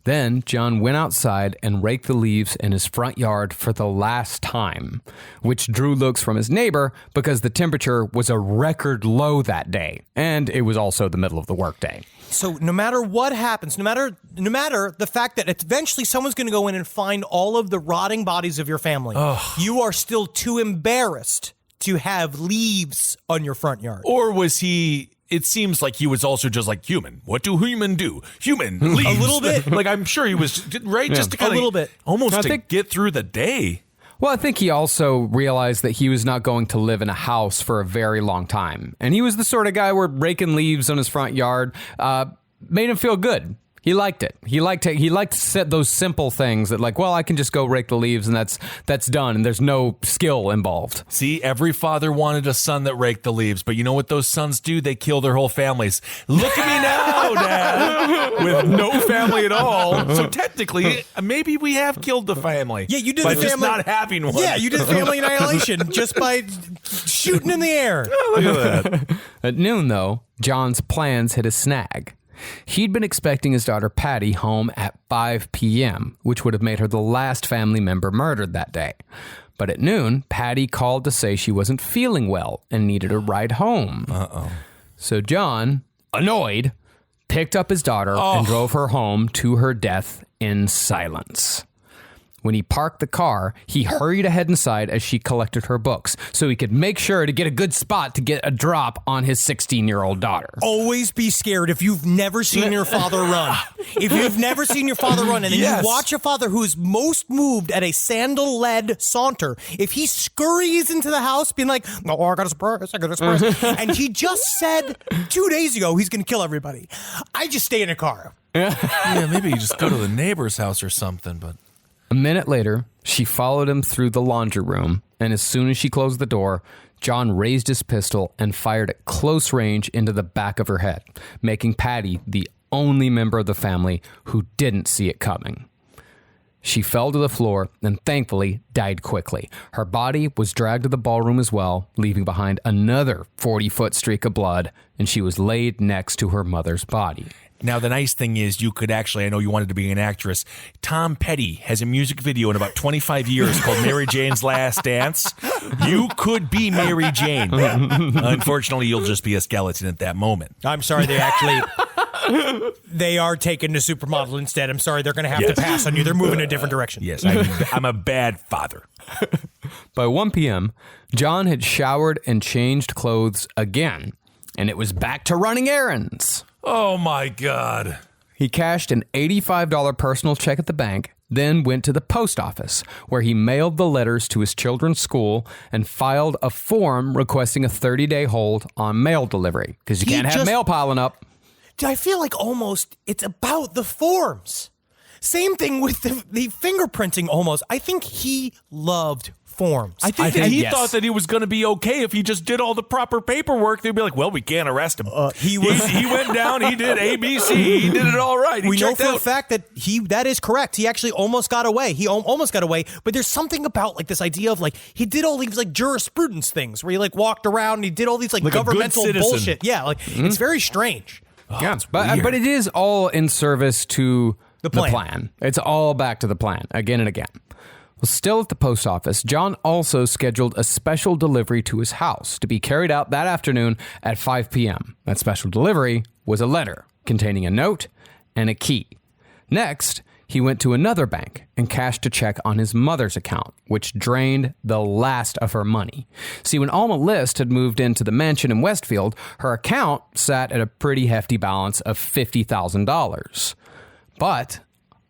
Then John went outside and raked the leaves in his front yard for the last time, which drew looks from his neighbor because the temperature was a record low that day, and it was also the middle of the workday. So no matter what happens, no matter the fact that eventually someone's going to go in and find all of the rotting bodies of your family, you are still too embarrassed to have leaves on your front yard. Or was he... It seems like he was also just like human. What do human do? Human leaves. A little bit. Like, I'm sure he was, right? Yeah. Just to kind of... A little bit. Almost to get through the day. Well, I think he also realized that he was not going to live in a house for a very long time. And he was the sort of guy where raking leaves on his front yard made him feel good. He liked it. He liked to set those simple things that like, well, I can just go rake the leaves and that's done and there's no skill involved. See, every father wanted a son that raked the leaves, but you know what those sons do? They kill their whole families. Look at me now, Dad, with no family at all. So technically, maybe we have killed the family. Yeah, you did by the just family not having one. Yeah, you did family annihilation just by shooting in the air. Look at that. At noon, though, John's plans hit a snag. He'd been expecting his daughter Patty home at 5 p.m., which would have made her the last family member murdered that day. But at noon, Patty called to say she wasn't feeling well and needed a ride home. Uh-oh. So John, annoyed, picked up his daughter and drove her home to her death in silence. When he parked the car, he hurried ahead inside as she collected her books so he could make sure to get a good spot to get a drop on his 16-year-old daughter. Always be scared if you've never seen your father run. If you've never seen your father run and then you watch a father who's most moved at a sandal-led saunter, if he scurries into the house being like, oh, I got a surprise, and he just said 2 days ago he's going to kill everybody, I just stay in a car. Yeah, maybe you just go to the neighbor's house or something, but... A minute later, she followed him through the laundry room, and as soon as she closed the door, John raised his pistol and fired at close range into the back of her head, making Patty the only member of the family who didn't see it coming. She fell to the floor and thankfully died quickly. Her body was dragged to the ballroom as well, leaving behind another 40-foot streak of blood, and she was laid next to her mother's body. Now, the nice thing is you could actually, I know you wanted to be an actress. Tom Petty has a music video in about 25 years called Mary Jane's Last Dance. You could be Mary Jane. Unfortunately, you'll just be a skeleton at that moment. I'm sorry, they are taking the supermodel instead. I'm sorry, they're going to have to pass on you. They're moving a different direction. Yes, I'm a bad father. By 1 p.m., John had showered and changed clothes again, and it was back to running errands. Oh, my God. He cashed an $85 personal check at the bank, then went to the post office, where he mailed the letters to his children's school and filed a form requesting a 30-day hold on mail delivery, because you can't have mail piling up. I feel like almost it's about the forms. Same thing with the fingerprinting almost. I think he loved forms. I think he thought that he was going to be okay if he just did all the proper paperwork. They'd be like, well, we can't arrest him. He went down, he did ABC, he did it all right. We know for a fact that that is correct. He actually almost got away. He almost got away, but there's something about like this idea of like he did all these like jurisprudence things where he like walked around and he did all these like governmental bullshit. Yeah, like it's very strange. Yeah, but it is all in service to the plan. It's all back to the plan again and again. Well, still at the post office, John also scheduled a special delivery to his house to be carried out that afternoon at 5 p.m. That special delivery was a letter containing a note and a key. Next, he went to another bank and cashed a check on his mother's account, which drained the last of her money. See, when Alma List had moved into the mansion in Westfield, her account sat at a pretty hefty balance of $50,000. But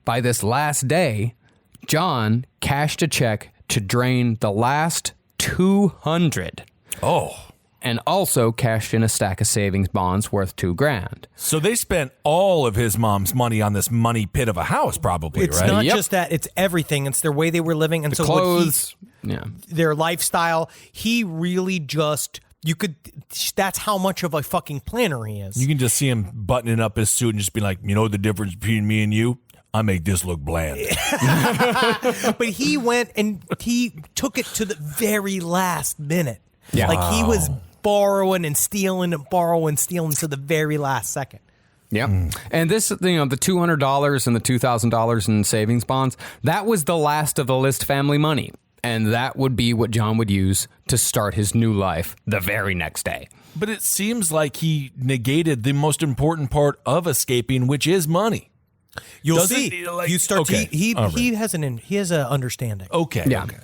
by this last day, John cashed a check to drain the last $200. Oh. And also cashed in a stack of savings bonds worth $2,000. So they spent all of his mom's money on this money pit of a house, probably, it's right? It's not just that, it's everything. It's their way they were living. And the so clothes, their lifestyle. He really just... that's how much of a fucking planner he is. You can just see him buttoning up his suit and just be like, you know the difference between me and you? I make this look bland. But he went and he took it to the very last minute. Yeah. Like he was borrowing and stealing to the very last second. Yeah. And this, the $200 and the $2,000 in savings bonds, that was the last of the List family money. And that would be what John would use to start his new life the very next day. But it seems like he negated the most important part of escaping, which is money. You'll see. You start. Okay. He has an understanding. Okay. Yeah. Okay.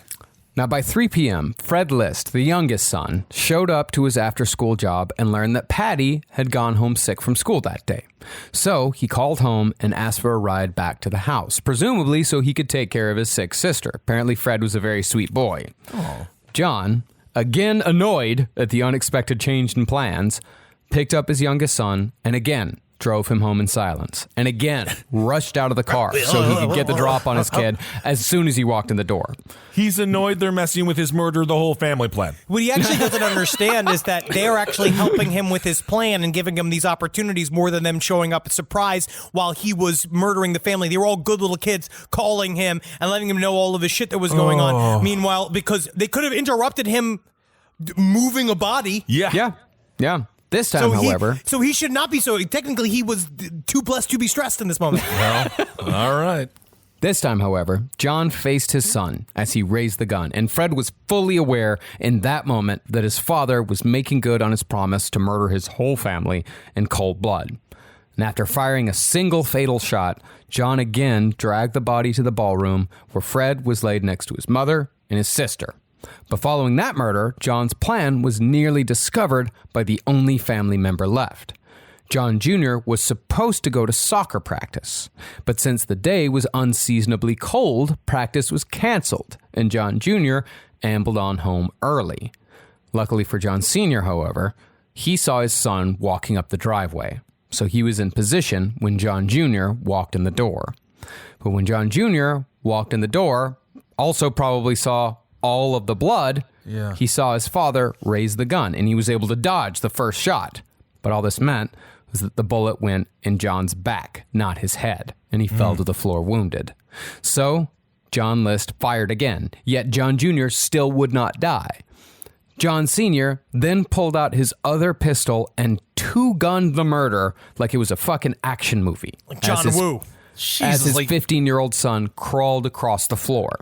Now, by 3 p.m., Fred List, the youngest son, showed up to his after-school job and learned that Patty had gone home sick from school that day. So he called home and asked for a ride back to the house, presumably so he could take care of his sick sister. Apparently, Fred was a very sweet boy. Oh. John, again annoyed at the unexpected change in plans, picked up his youngest son and again drove him home in silence, and again rushed out of the car so he could get the drop on his kid as soon as he walked in the door. He's annoyed they're messing with his murder the whole family plan. What he actually doesn't understand is that they're actually helping him with his plan and giving him these opportunities more than them showing up at surprise while he was murdering the family. They were all good little kids calling him and letting him know all of the shit that was going on. Meanwhile, because they could have interrupted him moving a body. Yeah. This time, however... So he should not be so... Technically, he was too blessed to be stressed in this moment. Well, all right. This time, however, John faced his son as he raised the gun, and Fred was fully aware in that moment that his father was making good on his promise to murder his whole family in cold blood. And after firing a single fatal shot, John again dragged the body to the ballroom where Fred was laid next to his mother and his sister. But following that murder, John's plan was nearly discovered by the only family member left. John Jr. was supposed to go to soccer practice, but since the day was unseasonably cold, practice was canceled, and John Jr. ambled on home early. Luckily for John Sr., however, he saw his son walking up the driveway, so he was in position when John Jr. walked in the door. But when John Jr. walked in the door, also probably saw all of the blood, he saw his father raise the gun, and he was able to dodge the first shot. But all this meant was that the bullet went in John's back, not his head, and he fell to the floor wounded. So John List fired again, yet John Jr. still would not die. John Sr. then pulled out his other pistol and two-gunned the murder like it was a fucking action movie. Like John Woo. As his 15-year-old son crawled across the floor.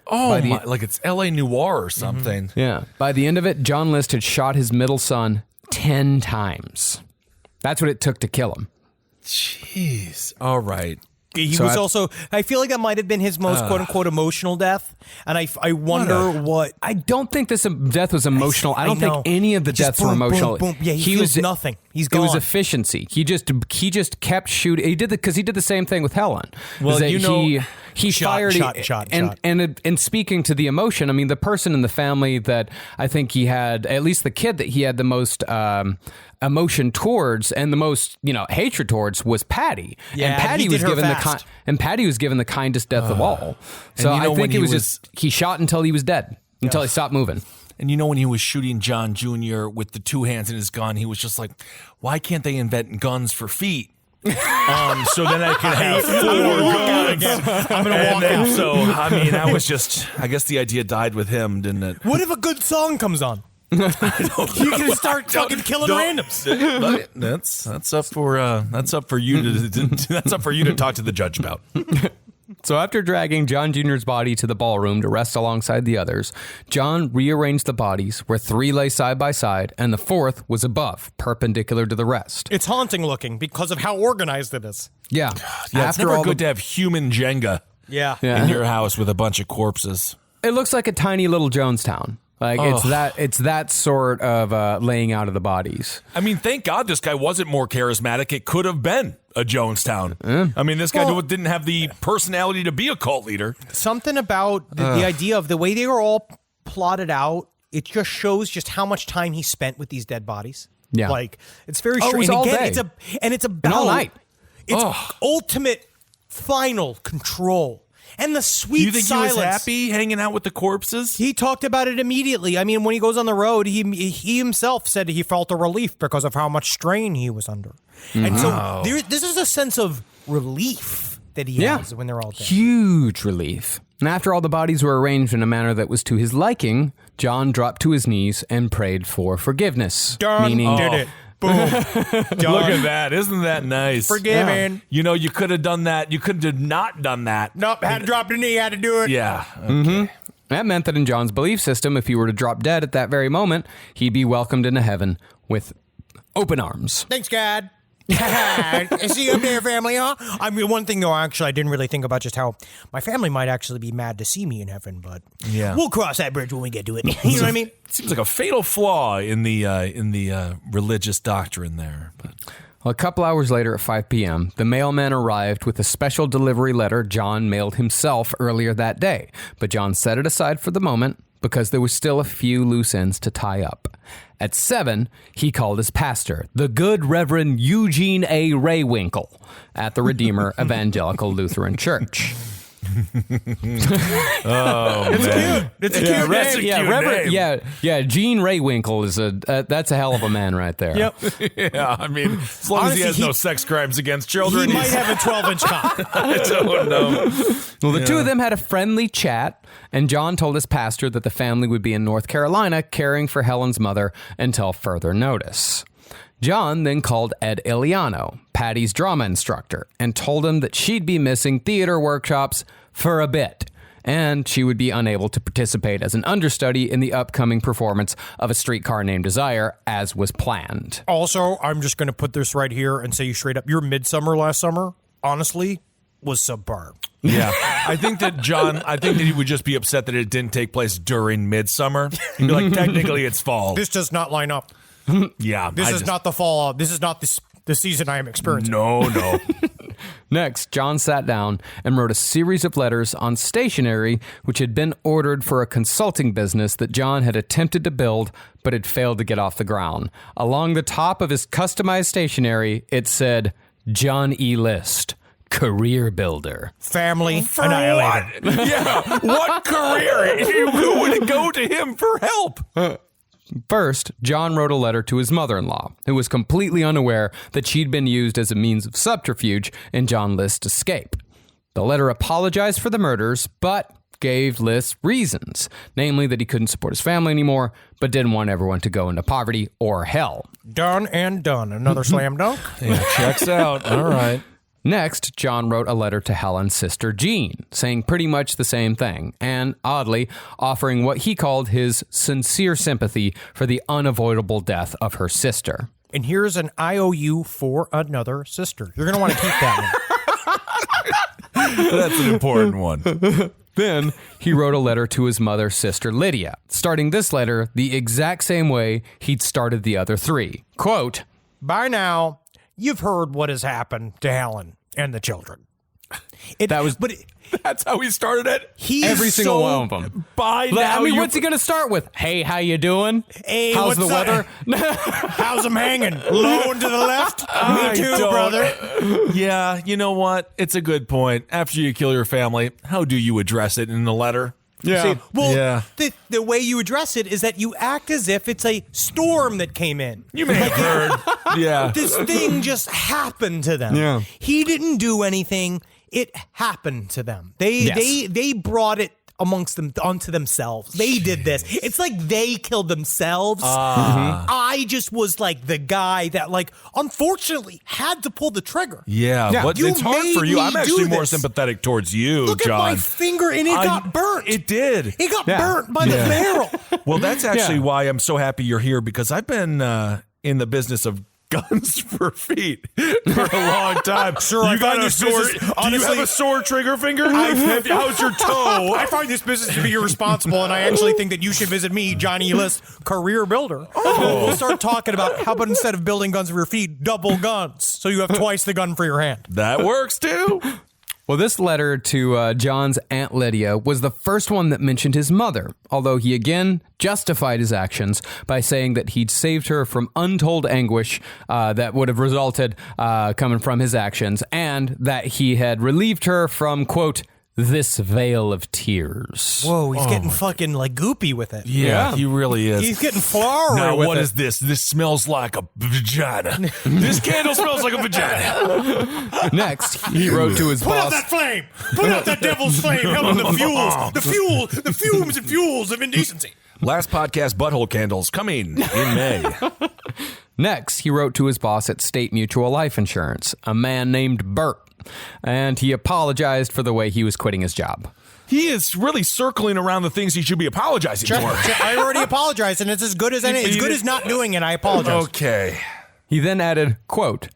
Oh, like it's L.A. Noire or something. Yeah. By the end of it, John List had shot his middle son 10 times. That's what it took to kill him. Jeez. All right. He was also, I feel like that might have been his most quote-unquote emotional death. And I wonder what... I don't think this death was emotional. I don't think any of the deaths were emotional. Boom, boom. Yeah, he feels nothing. He's gone. It was efficiency. He just kept shooting. He did because he did the same thing with Helen. Well, he fired shot. And speaking to the emotion, I mean, the person in the family that I think he had, at least the kid that he had the most emotion towards and the most hatred towards was Patty. Yeah, and Patty was given Patty was given the kindest death of all. So I think it was just he shot until he was dead, until he stopped moving. And when he was shooting John Jr. with the two hands in his gun, he was just like, why can't they invent guns for feet? So then I could have 4 guns. I'm going to walk out. So, I was just, I guess the idea died with him, didn't it? What if a good song comes on? You can start fucking killing randoms. That's up for you to talk to the judge about. So after dragging John Jr.'s body to the ballroom to rest alongside the others, John rearranged the bodies where 3 lay side by side and the 4th was above, perpendicular to the rest. It's haunting looking because of how organized it is. Yeah. It's never good to have human Jenga in your house with a bunch of corpses. It looks like a tiny little Jonestown. Like it's that sort of laying out of the bodies. I mean, thank God this guy wasn't more charismatic. It could have been a Jonestown. I mean, this guy didn't have the personality to be a cult leader. Something about the idea of the way they were all plotted out. It just shows just how much time he spent with these dead bodies. Yeah, like it's very strange. It was all day. It's about all night. It's ultimate final control. And the sweet you think silence. He was happy hanging out with the corpses? He talked about it immediately. I mean, when he goes on the road, he himself said he felt a relief because of how much strain he was under. Mm-hmm. And so this is a sense of relief that he has when they're all dead. Huge relief. And after all the bodies were arranged in a manner that was to his liking, John dropped to his knees and prayed for forgiveness. Did it. Boom. Look at that. Isn't that nice? Forgiven. Yeah. You could have done that. You could have not done that. Nope. Had to drop the knee. Had to do it. Yeah. Okay. Mm-hmm. That meant that in John's belief system, if he were to drop dead at that very moment, he'd be welcomed into heaven with open arms. Thanks, God. Is he up there, family, huh? I mean, one thing, though, actually, I didn't really think about just how my family might actually be mad to see me in heaven, but we'll cross that bridge when we get to it. You know what I mean? It seems like a fatal flaw in the religious doctrine there. But. Well, a couple hours later at 5 p.m., the mailman arrived with a special delivery letter John mailed himself earlier that day. But John set it aside for the moment because there was still a few loose ends to tie up. At 7, he called his pastor, the good Reverend Eugene A. Raywinkle, at the Redeemer Evangelical Lutheran Church. It's cute. It's a cute name. That's a cute Reverend, name. yeah. Gene Raywinkle is that's a hell of a man right there. Yep. Yeah, I mean, as long Honestly, as he has no sex crimes against children, He might have a 12-inch cock. I don't know. Well, the two of them had a friendly chat, and John told his pastor that the family would be in North Carolina caring for Helen's mother until further notice. John then called Ed Iliano, Patty's drama instructor, and told him that she'd be missing theater workshops for a bit, and she would be unable to participate as an understudy in the upcoming performance of A Streetcar Named Desire, as was planned. Also, I'm just going to put this right here and say you straight up, your Midsummer last summer, honestly, was superb. Yeah, I think that he would just be upset that it didn't take place during midsummer. He'd be like, technically, it's fall. This does not line up. Yeah, This is not the fall. This is not the season I am experiencing. No. Next, John sat down and wrote a series of letters on stationery which had been ordered for a consulting business that John had attempted to build but had failed to get off the ground. Along the top of his customized stationery, it said, John E. List, career builder. Family annihilator. What? Yeah, what career? Who would go to him for help? First, John wrote a letter to his mother-in-law, who was completely unaware that she'd been used as a means of subterfuge in John List's escape. The letter apologized for the murders, but gave List reasons, namely that he couldn't support his family anymore, but didn't want everyone to go into poverty or hell. Done and done. Another slam dunk. Yeah, checks out. All right. Next, John wrote a letter to Helen's sister Jean, saying pretty much the same thing, and, oddly, offering what he called his sincere sympathy for the unavoidable death of her sister. And here's an IOU for another sister. You're going to want to keep that one. That's an important one. Then, he wrote a letter to his mother's sister Lydia, starting this letter the exact same way he'd started the other 3. Quote, By now, you've heard what has happened to Helen and the children. That's how he started it. every single one of them. By now, what's he going to start with? Hey, how you doing? Hey, how's the what's up? weather? How's them hanging? Low and to the left? Me too, brother. Yeah, you know what? It's a good point. After you kill your family, how do you address it in the letter? Yeah. Well, the way you address it is that you act as if it's a storm that came in. You may have heard. Yeah. This thing just happened to them. Yeah. He didn't do anything. It happened to them. They brought it amongst them onto themselves. They did this. It's like they killed themselves. I just was like the guy that, like, unfortunately had to pull the trigger. Yeah, but You it's hard made for you. me I'm actually do more this. sympathetic towards you, Look John. at my finger, and it got burnt. It did. It got burnt by the barrel. Well, that's actually why I'm so happy you're here, because I've been in the business of guns for feet for a long time. Sure, you I got find a this sore. business- Do you honestly- have a sore trigger finger? How's your toe? I find this business to be irresponsible, and I actually think that you should visit me, Johnny List, career builder. We'll start talking about how about instead of building guns for your feet, double guns, so you have twice the gun for your hand. That works too. Well, this letter to John's Aunt Lydia was the first one that mentioned his mother, although he again justified his actions by saying that he'd saved her from untold anguish that would have resulted coming from his actions, and that he had relieved her from, quote, this veil of tears. Whoa, he's getting fucking like goopy with it. Yeah, he really is. He's getting flowery Now, with what it. is this? This smells like a vagina. This candle smells like a vagina. Next, he wrote to his Put out boss. that flame! Put out that devil's flame! Help the fumes and fuels of indecency. Last podcast, butthole candles coming in May. Next, he wrote to his boss at State Mutual Life Insurance, a man named Bert, and he apologized for the way he was quitting his job. He is really circling around the things he should be apologizing for. I already apologized, and it's as good as as not doing it. I apologize. Okay. He then added, quote,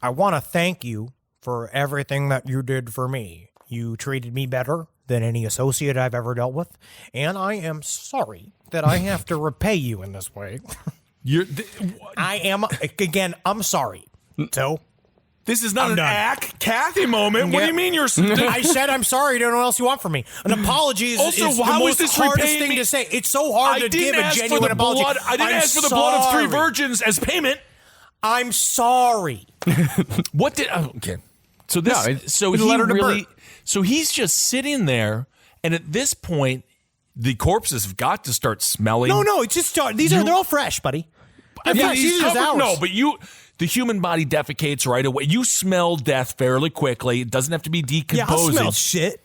I want to thank you for everything that you did for me. You treated me better than any associate I've ever dealt with, and I am sorry that I have to repay you in this way. I'm sorry. So, this is not I'm an done. act Kathy moment. What do you mean you're... I said I'm sorry. I don't know what else you want from me. An apology is, Also, is the how is most this hardest repaying thing me? to say. It's so hard to give a genuine apology. I didn't ask for the blood of 3 virgins as payment. I'm sorry. What did... Okay. So this... No, so it's a he letter to really... Bert. So he's just sitting there, and at this point, the corpses have got to start smelling. No, it's just they're all fresh, buddy. They're fresh. He's These are just covered- ours. no, but the human body defecates right away. You smell death fairly quickly. It doesn't have to be Yeah, I'll decomposing. smell shit.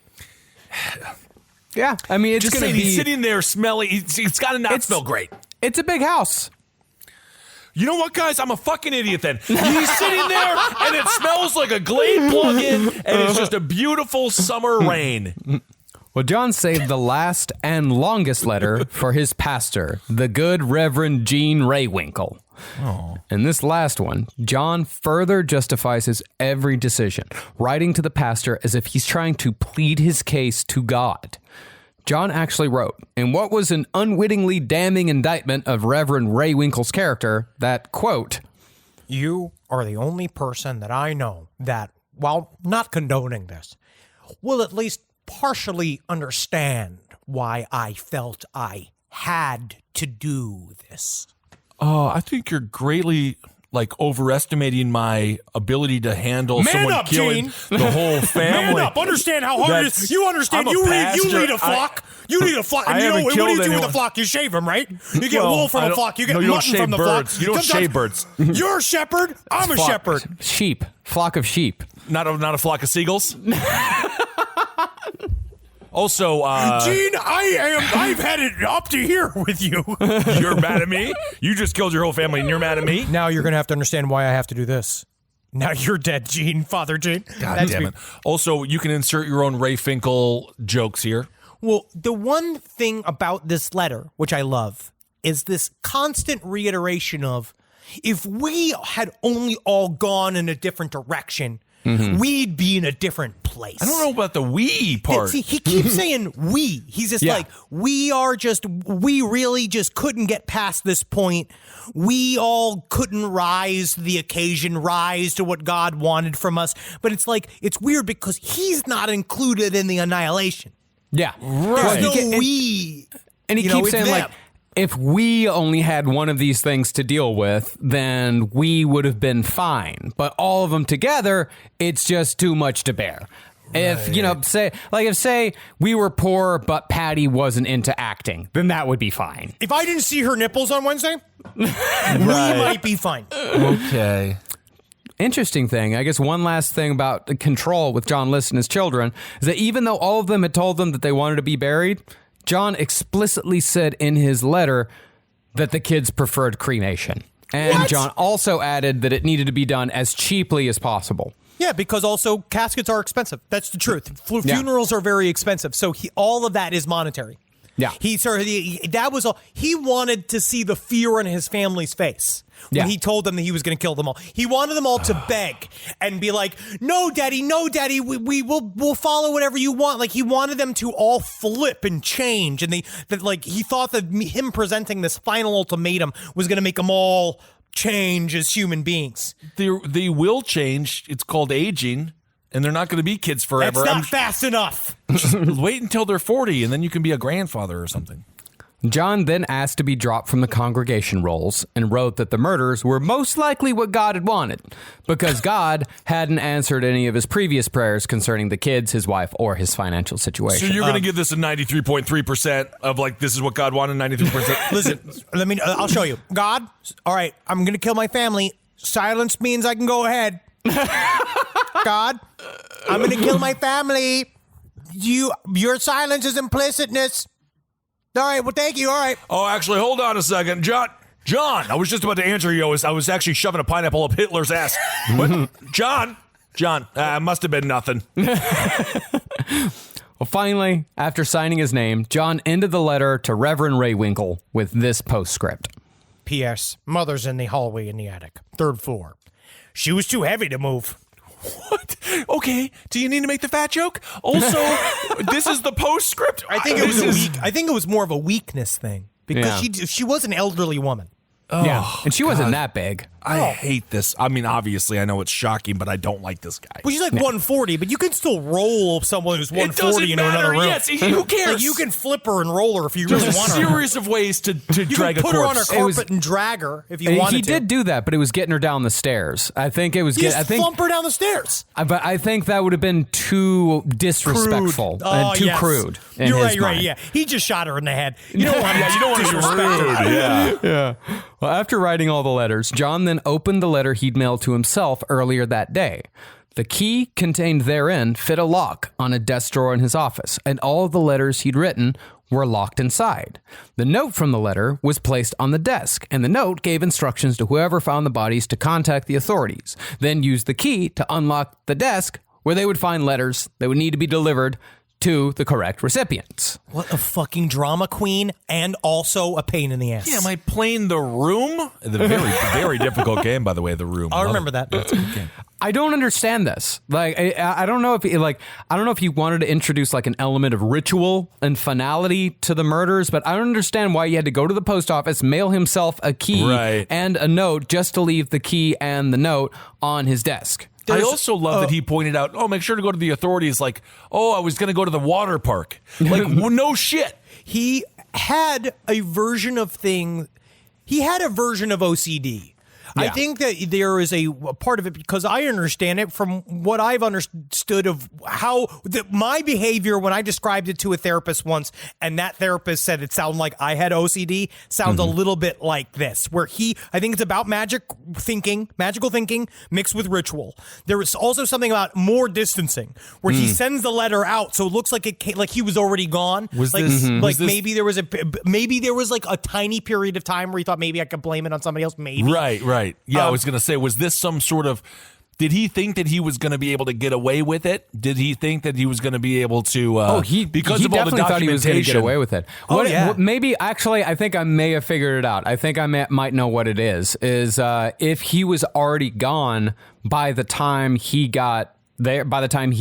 Yeah, I mean, it's Just going to saying, be... he's sitting there smelling. It's got to not smell great. It's a big house. You know what, guys? I'm a fucking idiot then. He's sitting there, and it smells like a Glade plug-in, and it's just a beautiful summer rain. Well, John saved the last and longest letter for his pastor, the good Reverend Gene Raywinkle. Oh. In this last one, John further justifies his every decision, writing to the pastor as if he's trying to plead his case to God. John actually wrote, in what was an unwittingly damning indictment of Reverend Raywinkle's character, that, quote, You are the only person that I know that, while not condoning this, will at least partially understand why I felt I had to do this. Oh, I think you're greatly overestimating my ability to handle Man someone up, killing Gene. the whole family. Man up! Understand how hard it is. You understand? I'm a You pastor. lead a flock. You lead a flock. I And haven't what do killed you do with anyone. a flock? You shave them, right? You get Well, wool from I a don't- flock. You get no, you don't mutton shave from the birds. flock. You don't Sometimes- shave birds. You're a shepherd. I'm a shepherd. Sheep. Flock of sheep. Not a flock of seagulls. Also, Gene, I've had it up to here with you. you're mad at me? You just killed your whole family and you're mad at me? Now you're going to have to understand why I have to do this. Now you're dead, Gene. Father Gene. God damn it. Also, you can insert your own Ray Finkel jokes here. Well, the one thing about this letter, which I love, is this constant reiteration of, if we had only all gone in a different direction, we'd be in a different place. I don't know about the we part. See, he keeps saying we. He's just like, we really just couldn't get past this point. We all couldn't rise to the occasion, rise to what God wanted from us. But it's like, it's weird because he's not included in the annihilation. Yeah. There's no we. And he You know, keeps it's saying, like, them. if we only had one of these things to deal with, then we would have been fine. But all of them together, it's just too much to bear. If, say we were poor, but Patty wasn't into acting, then that would be fine. If I didn't see her nipples on Wednesday, we might be fine. Okay. Interesting thing, I guess one last thing about the control with John List and his children is that even though all of them had told them that they wanted to be buried, John explicitly said in his letter that the kids preferred cremation. And What? John also added that it needed to be done as cheaply as possible. Yeah, because also caskets are expensive. That's the truth. Funerals are very expensive. So all of that is monetary. Yeah. He wanted to see the fear on his family's face when he told them that he was going to kill them all. He wanted them all to beg and be like, no, daddy, we'll follow whatever you want. Like, he wanted them to all flip and change. And he thought that him presenting this final ultimatum was going to make them all change as human beings. They will change. It's called aging. And they're not going to be kids forever. That's not fast enough. Just wait until they're 40, and then you can be a grandfather or something. John then asked to be dropped from the congregation rolls and wrote that the murders were most likely what God had wanted, because God hadn't answered any of his previous prayers concerning the kids, his wife, or his financial situation. So you're going to give this a 93.3% of this is what God wanted, 93%? Listen, I'll show you. God, all right, I'm going to kill my family. Silence means I can go ahead. God, I'm going to kill my family. Your silence is implicitness. All right, well, thank you. All right. Oh, actually, hold on a second. John, I was just about to answer you. I was actually shoving a pineapple up Hitler's ass. What? John, must have been nothing. Well, finally, after signing his name, John ended the letter to Reverend Raywinkle with this postscript. P.S. Mother's in the hallway in the attic. 3rd floor. She was too heavy to move. What? Okay. Do you need to make the fat joke? Also, this is the postscript. I think it was I think it was more of a weakness thing because she was an elderly woman. Yeah, and she wasn't that big. I hate this. I mean, obviously, I know it's shocking, but I don't like this guy. Well, she's like 140, but you can still roll someone who's 140 into another room. Yes, who cares? Like, you can flip her and roll her if you There's really a want her. series of ways to drag can put a her on her corpse. carpet and drag her if you wanted He to. did do that, but it was getting her down the stairs. I think it was. You just thump her down the stairs. But I think that would have been too disrespectful and too crude. You're right. Yeah, he just shot her in the head. You don't want to. You don't want to be rude. Yeah. Well, after writing all the letters, John then opened the letter he'd mailed to himself earlier that day. The key contained therein fit a lock on a desk drawer in his office, and all the letters he'd written were locked inside. The note from the letter was placed on the desk, and the note gave instructions to whoever found the bodies to contact the authorities, then use the key to unlock the desk where they would find letters that would need to be delivered to the correct recipients. What a fucking drama queen and also a pain in the ass. Yeah, am I playing The Room? The very, very difficult game, by the way, The Room. I remember that. That's a good game. I don't understand this. Like, I don't know if I don't know if he wanted to introduce like an element of ritual and finality to the murders, but I don't understand why he had to go to the post office, mail himself a key and a note just to leave the key and the note on his desk. I also love that he pointed out, make sure to go to the authorities. Like, I was going to go to the water park. Like, well, no shit. He had a version of OCD. Yeah. I think that there is a part of it because I understand it from what I've understood of how my behavior when I described it to a therapist once, and that therapist said it sounded like I had OCD, sounds a little bit like this, where I think it's about magical thinking mixed with ritual. There is also something about more distancing, where he sends the letter out, so it looks like he was already gone. Maybe there was like a tiny period of time where he thought maybe I could blame it on somebody else. Maybe Right. Yeah, I was going to say, was this some sort of... Did he think that he was going to be able to get away with it? Did he think that he was going to be able to... he definitely thought he was going to get away with it. Maybe, actually, I think I may have figured it out. I think I might know what it is if he was already gone by the time he got... there, by the time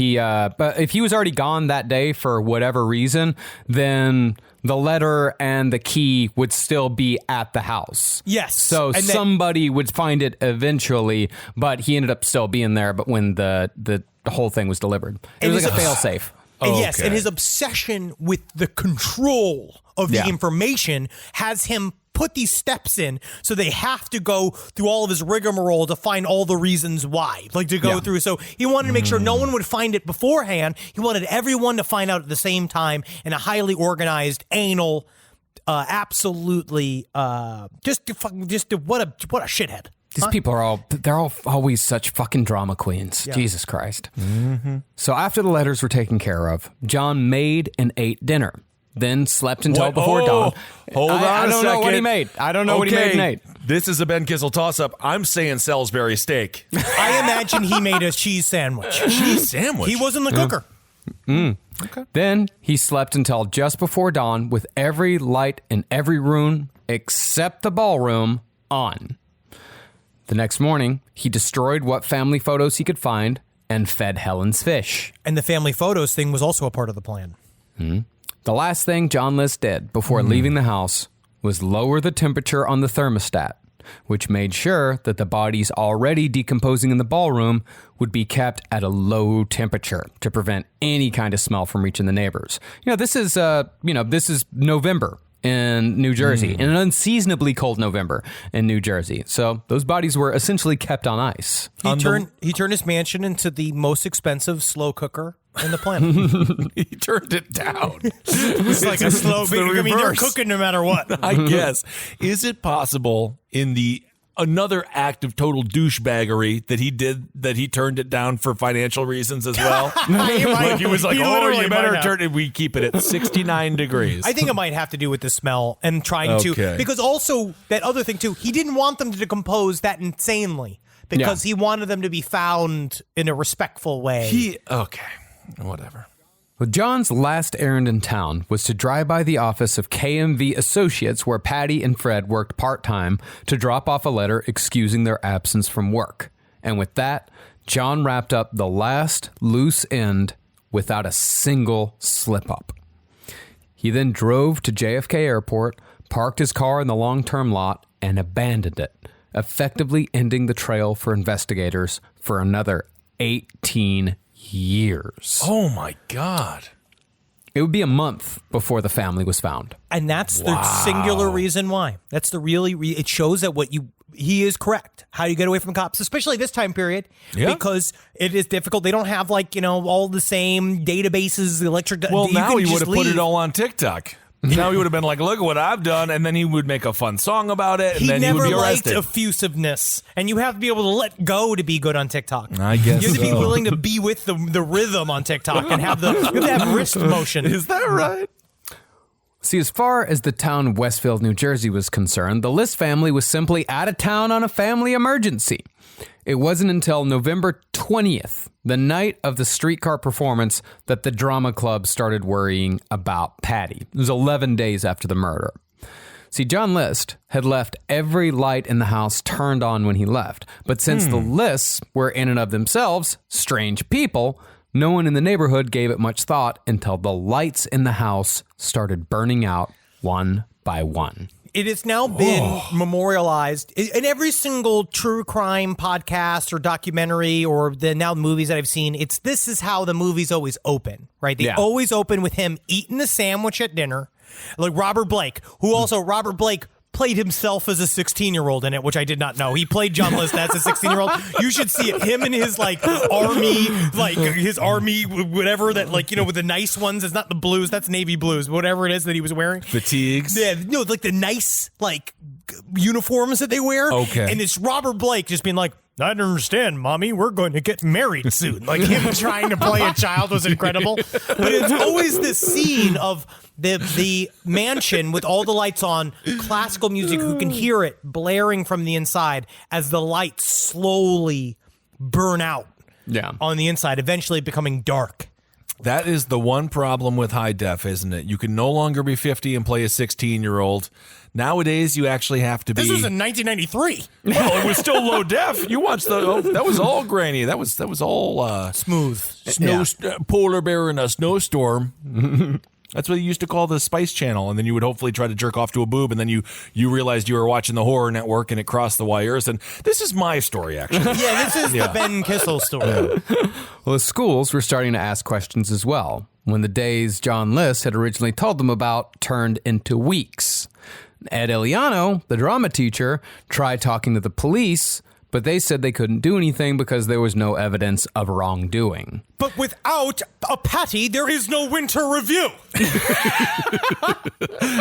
but if he was already gone that day for whatever reason, then the letter and the key would still be at the house. Yes. So somebody would find it eventually, but he ended up still being there. But when the whole thing was delivered, it was like a failsafe. Yes, and his obsession with the control of the information has him put these steps in, so they have to go through all of his rigmarole to find all the reasons why, through. So he wanted to make sure no one would find it beforehand. He wanted everyone to find out at the same time in a highly organized, anal, absolutely, what a shithead. These people they're all always such fucking drama queens. Yeah. Jesus Christ. Mm-hmm. So after the letters were taken care of, John made and ate dinner. Then slept until before dawn. Hold on I don't a know what second. he made. I don't know what he made and ate. This is a Ben Kissel toss-up. I'm saying Salisbury steak. I imagine he made a cheese sandwich. Cheese sandwich? He wasn't the cooker. Okay. Then he slept until just before dawn with every light in every room except the ballroom on. The next morning, he destroyed what family photos he could find and fed Helen's fish. And the family photos thing was also a part of the plan. The last thing John List did before leaving the house was lower the temperature on the thermostat, which made sure that the bodies already decomposing in the ballroom would be kept at a low temperature to prevent any kind of smell from reaching the neighbors. This is November in New Jersey, in an unseasonably cold November in New Jersey. So those bodies were essentially kept on ice. He turned his mansion into the most expensive slow cooker in the planet. He turned it down. It's like a slow. I mean, they're cooking no matter what. I guess. Is it possible in the another act of total douchebaggery that he turned it down for financial reasons as well? Like he was like, you better turn it. We keep it at 69 degrees. I think it might have to do with the smell and trying to, because also that other thing too, he didn't want them to decompose that insanely because he wanted them to be found in a respectful way. Whatever. Well, John's last errand in town was to drive by the office of KMV Associates, where Patty and Fred worked part-time, to drop off a letter excusing their absence from work. And with that, John wrapped up the last loose end without a single slip-up. He then drove to JFK Airport, parked his car in the long-term lot, and abandoned it, effectively ending the trail for investigators for another 18 years. Oh, my God. It would be a month before the family was found. And that's the singular reason why. That's the it shows that he is correct. How do you get away from cops, especially this time period? Yeah. Because it is difficult. They don't have all the same databases, the electric. Well, you now can he just would have put leave. it all on TikTok. Now he would have been like, look at what I've done. And then he would make a fun song about it. And then he would be arrested. He never liked effusiveness. And you have to be able to let go to be good on TikTok. I guess you have to be so. willing to be with the rhythm on TikTok and you have to have wrist motion. Is that right? See, as far as the town of Westfield, New Jersey was concerned, the List family was simply out of town on a family emergency. It wasn't until November 20th, the night of the streetcar performance, that the drama club started worrying about Patty. It was 11 days after the murder. See, John List had left every light in the house turned on when he left. But since the Lists were in and of themselves strange people, no one in the neighborhood gave it much thought until the lights in the house started burning out one by one. It has now been memorialized in every single true crime podcast or documentary or the now movies that I've seen. This is how the movies always open, right? They always open with him eating a sandwich at dinner, like Robert Blake, who also Robert Blake played himself as a 16-year-old in it, which I did not know. He played John List as a 16-year-old. You should see it. Him and his army, whatever that with the nice ones. It's not the blues. That's navy blues. Whatever it is that he was wearing. Fatigues. Yeah, no, like the nice uniforms that they wear. Okay. And it's Robert Blake just being like, I don't understand, Mommy. We're going to get married soon. Like him trying to play a child was incredible. But it's always this scene of the mansion with all the lights on, classical music, who can hear it blaring from the inside as the lights slowly burn out on the inside, eventually becoming dark. That is the one problem with high def, isn't it? You can no longer be 50 and play a 16-year-old. Nowadays, you actually have to be. This was in 1993. Well, it was still low def. You watched that was all grainy. That was all smooth. Polar bear in a snowstorm. That's what you used to call the Spice Channel, and then you would hopefully try to jerk off to a boob, and then you realized you were watching the Horror Network, and it crossed the wires. And this is my story, actually. Yeah, this is the Ben Kissel story. Well, the schools were starting to ask questions as well, when the days John List had originally told them about turned into weeks. Ed Eliano, the drama teacher, tried talking to the police, but they said they couldn't do anything because there was no evidence of wrongdoing. But without a Patty, there is no winter review.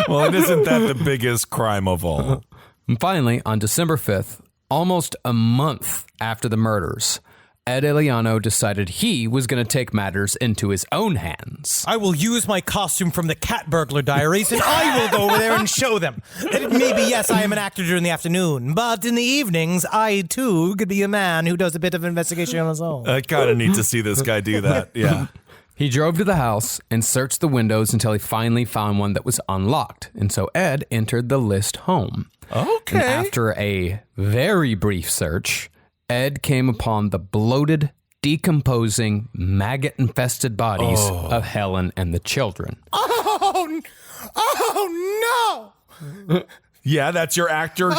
Well, and isn't that the biggest crime of all? And finally, on December 5th, almost a month after the murders, Ed Eliano decided he was going to take matters into his own hands. I will use my costume from the Cat Burglar Diaries, and I will go over there and show them that maybe, yes, I am an actor during the afternoon, but in the evenings, I, too, could be a man who does a bit of investigation on his own. I kind of need to see this guy do that, yeah. He drove to the house and searched the windows until he finally found one that was unlocked, and so Ed entered the List home. Okay. And after a very brief search, Ed came upon the bloated, decomposing, maggot-infested bodies of Helen and the children. Oh no! Yeah, that's your actor. No.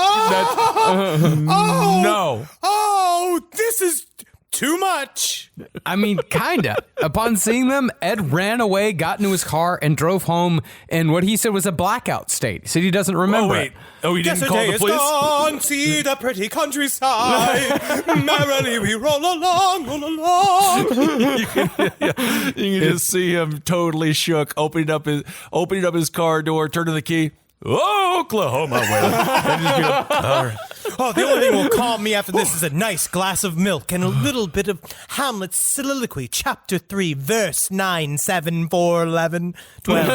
Oh, this is too much. I mean, kinda. Upon seeing them, Ed ran away, got into his car, and drove home in what he said was a blackout state. He said he doesn't remember it. Oh, he didn't call the police? Gone, see the pretty countryside. Merrily we roll along, roll along. You can just see him totally shook, opening up his car door, turning the key. Oh, Oklahoma. And just be like, all right. Oh, the only thing will calm me after this is a nice glass of milk and a little bit of Hamlet's soliloquy, chapter 3, verse 9, 7, 4, 11, 12.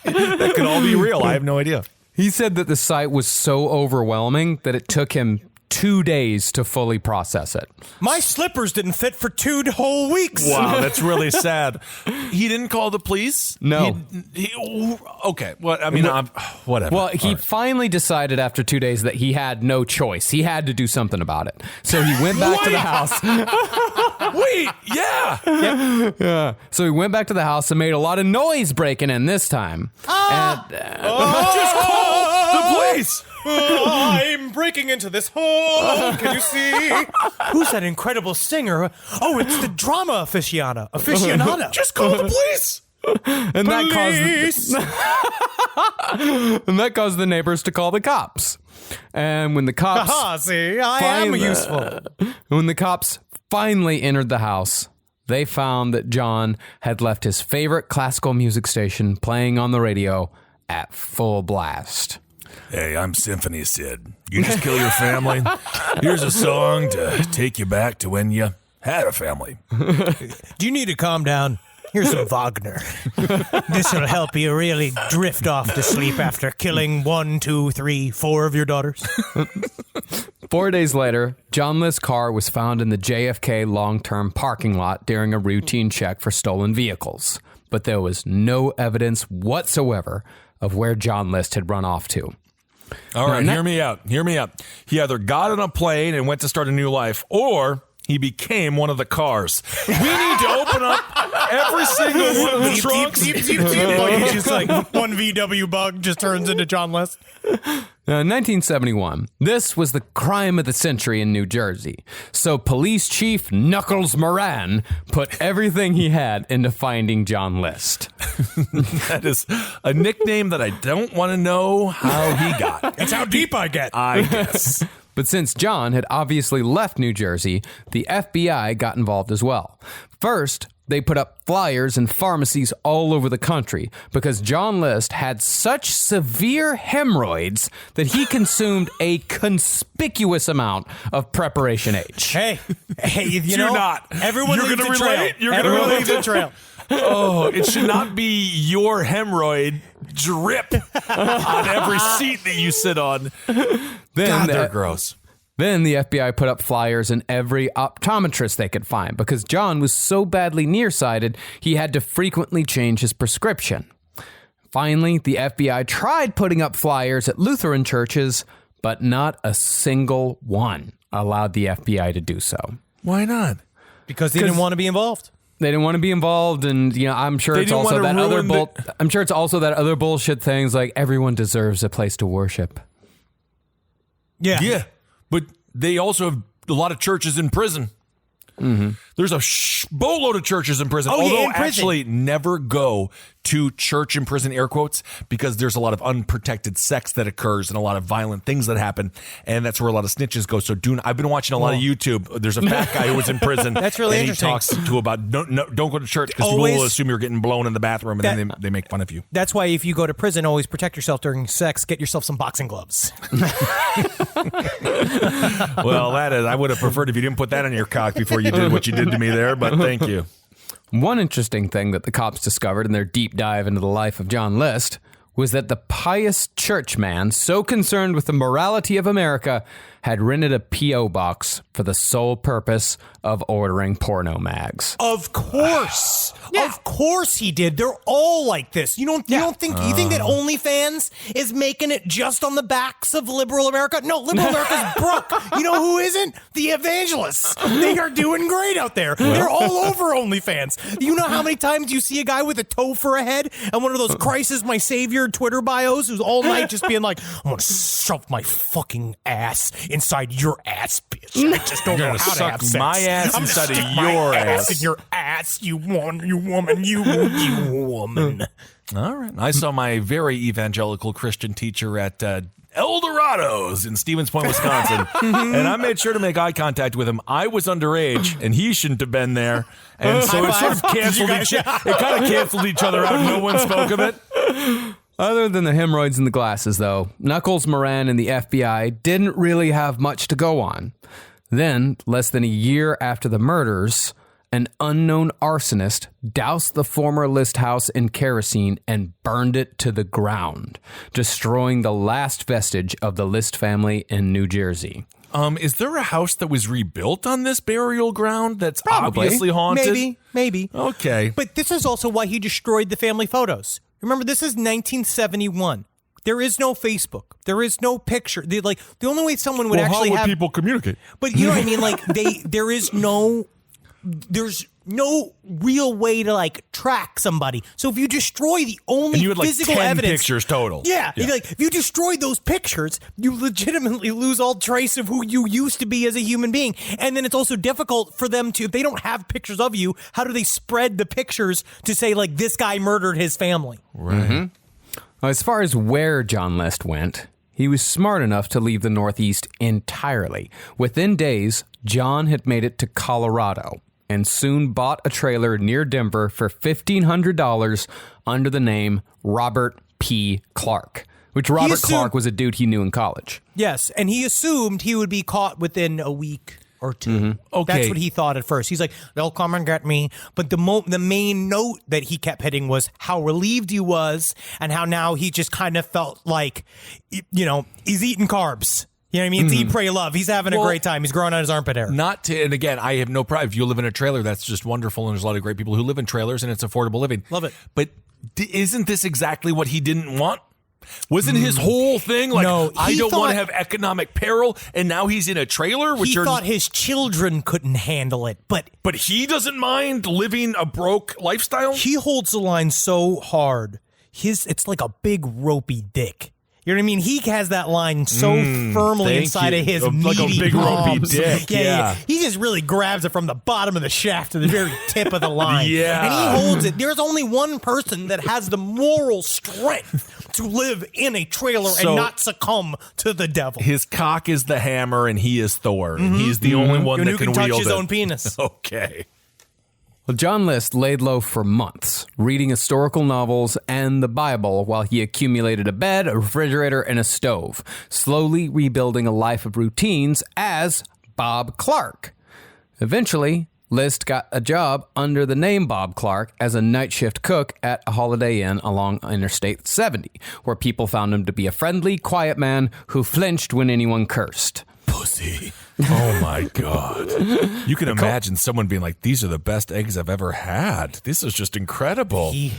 That could all be real. I have no idea. He said that the sight was so overwhelming that it took him 2 days to fully process it. My slippers didn't fit for 2 whole weeks. Wow, that's really sad. He didn't call the police? No. Okay. Well, I mean, whatever. Well, he finally decided after 2 days that he had no choice. He had to do something about it. So he went back to the house. Wait, yeah. Yeah. So he went back to the house and made a lot of noise breaking in this time. Just call the police. I'm breaking into this home. Can you see? Who's that incredible singer? Oh, it's the drama aficionada. Just call the police. And that caused the neighbors to call the cops. And when the cops I am useful. When the cops finally entered the house, they found that John had left his favorite classical music station playing on the radio at full blast. Hey, I'm Symphony Sid. You just kill your family? Here's a song to take you back to when you had a family. Do you need to calm down? Here's some Wagner. This will help you really drift off to sleep after killing 1, 2, 3, 4 of your daughters. 4 days later, John List's car was found in the JFK long-term parking lot during a routine check for stolen vehicles. But there was no evidence whatsoever of where John List had run off to. All right, hear me out. He either got on a plane and went to start a new life, or he became one of the cars. We need to open up every single one of the trunks. Like, just like one VW bug just turns into John List. 1971. This was the crime of the century in New Jersey. So Police Chief Knuckles Moran put everything he had into finding John List. That is a nickname that I don't want to know how he got. That's how deep I get. I guess. But since John had obviously left New Jersey, the FBI got involved as well. First, they put up flyers in pharmacies all over the country because John List had such severe hemorrhoids that he consumed a conspicuous amount of Preparation H. Hey, you know, not. Everyone You're leaves gonna a trail. relate? You're gonna Everyone relate leaves a trail. Oh, it should not be your hemorrhoid drip on every seat that you sit on. God, they're gross. Then the FBI put up flyers in every optometrist they could find because John was so badly nearsighted, he had to frequently change his prescription. Finally, the FBI tried putting up flyers at Lutheran churches, but not a single one allowed the FBI to do so. Why not? Because they didn't want to be involved. They didn't want to be involved, and I'm sure it's also that other bullshit things like everyone deserves a place to worship. Yeah. But they also have a lot of churches in prison. Mm-hmm. There's a boatload of churches in prison. Although actually never go to church in prison, air quotes, because there's a lot of unprotected sex that occurs and a lot of violent things that happen. And that's where a lot of snitches go. So I've been watching a lot of YouTube. There's a fat guy who was in prison. That's really interesting. He talks to about don't go to church because people will assume you're getting blown in the bathroom and then they make fun of you. That's why if you go to prison, always protect yourself during sex. Get yourself some boxing gloves. Well, I would have preferred if you didn't put that on your cock before you did what you did to me there, but thank you. One interesting thing that the cops discovered in their deep dive into the life of John List was that the pious churchman, so concerned with the morality of America, had rented a P.O. box for the sole purpose of ordering porno mags. Of course. Of course he did. They're all like this. You think that OnlyFans is making it just on the backs of liberal America? No, liberal America's broke. You know who isn't? The evangelists. They are doing great out there. They're all over OnlyFans. You know how many times you see a guy with a toe for a head and one of those Christ is my savior Twitter bios who's all night just being like, I'm going to shove my fucking ass inside your ass, bitch. I just don't know how to have sex. My ass I'm inside of my your ass ass. in your ass, you woman. All right. I saw my very evangelical Christian teacher at El Dorado's in Stevens Point, Wisconsin, and I made sure to make eye contact with him. I was underage, and he shouldn't have been there, and so it sort of canceled each other out. No one spoke of it. Other than the hemorrhoids and the glasses, though, Knuckles Moran and the FBI didn't really have much to go on. Then, less than a year after the murders, an unknown arsonist doused the former List house in kerosene and burned it to the ground, destroying the last vestige of the List family in New Jersey. Is there a house that was rebuilt on this burial ground that's Probably. obviously haunted? Maybe. Okay. But this is also why he destroyed the family photos. Remember, this is 1971. There is no Facebook. There is no picture. The only way someone would actually how would have people communicate? But you know what I mean? Like there's no real way to track somebody. So if you destroy the only And you had physical 10 evidence, pictures total. Yeah. If you destroy those pictures, you legitimately lose all trace of who you used to be as a human being. And then it's also difficult for them to, if they don't have pictures of you, how do they spread the pictures to say this guy murdered his family? Right. Mm-hmm. As far as where John List went, he was smart enough to leave the Northeast entirely. Within days, John had made it to Colorado and soon bought a trailer near Denver for $1,500 under the name Robert P. Clark, which Robert Clark was a dude he knew in college. Yes, and he assumed he would be caught within a week or two. Mm-hmm. Okay. That's what he thought at first. He's like, they'll come and get me. But the main note that he kept hitting was how relieved he was and how now he just kind of felt like, he's eating carbs. You know what I mean? It's eat, pray, love. He's having a great time. He's growing out his armpit hair. And again, I have no problem. If you live in a trailer, that's just wonderful. And there's a lot of great people who live in trailers and it's affordable living. Love it. But isn't this exactly what he didn't want? Wasn't his whole thing No, I he don't want thought- to have economic peril, and now he's in a trailer? He thought his children couldn't handle it, but he doesn't mind living a broke lifestyle? he holds the line so hard. It's like a big ropey dick. You know what I mean? He has that line so firmly thank inside you. of his Like a meaty big ropey palms. dick, yeah. He just really grabs it from the bottom of the shaft to the very tip of the line. Yeah. And he holds it. There's only one person that has the moral strength to live in a trailer So- and not succumb to the devil. His cock is the hammer, and he is Thor. And he's the only one And that who can wield touch his it. own penis. Okay. Well, John List laid low for months, reading historical novels and the Bible while he accumulated a bed, a refrigerator, and a stove, slowly rebuilding a life of routines as Bob Clark. Eventually, List got a job under the name Bob Clark as a night shift cook at a Holiday Inn along Interstate 70, where people found him to be a friendly, quiet man who flinched when anyone cursed. Pussy. Oh my God. You can imagine someone being like, these are the best eggs I've ever had. This is just incredible. He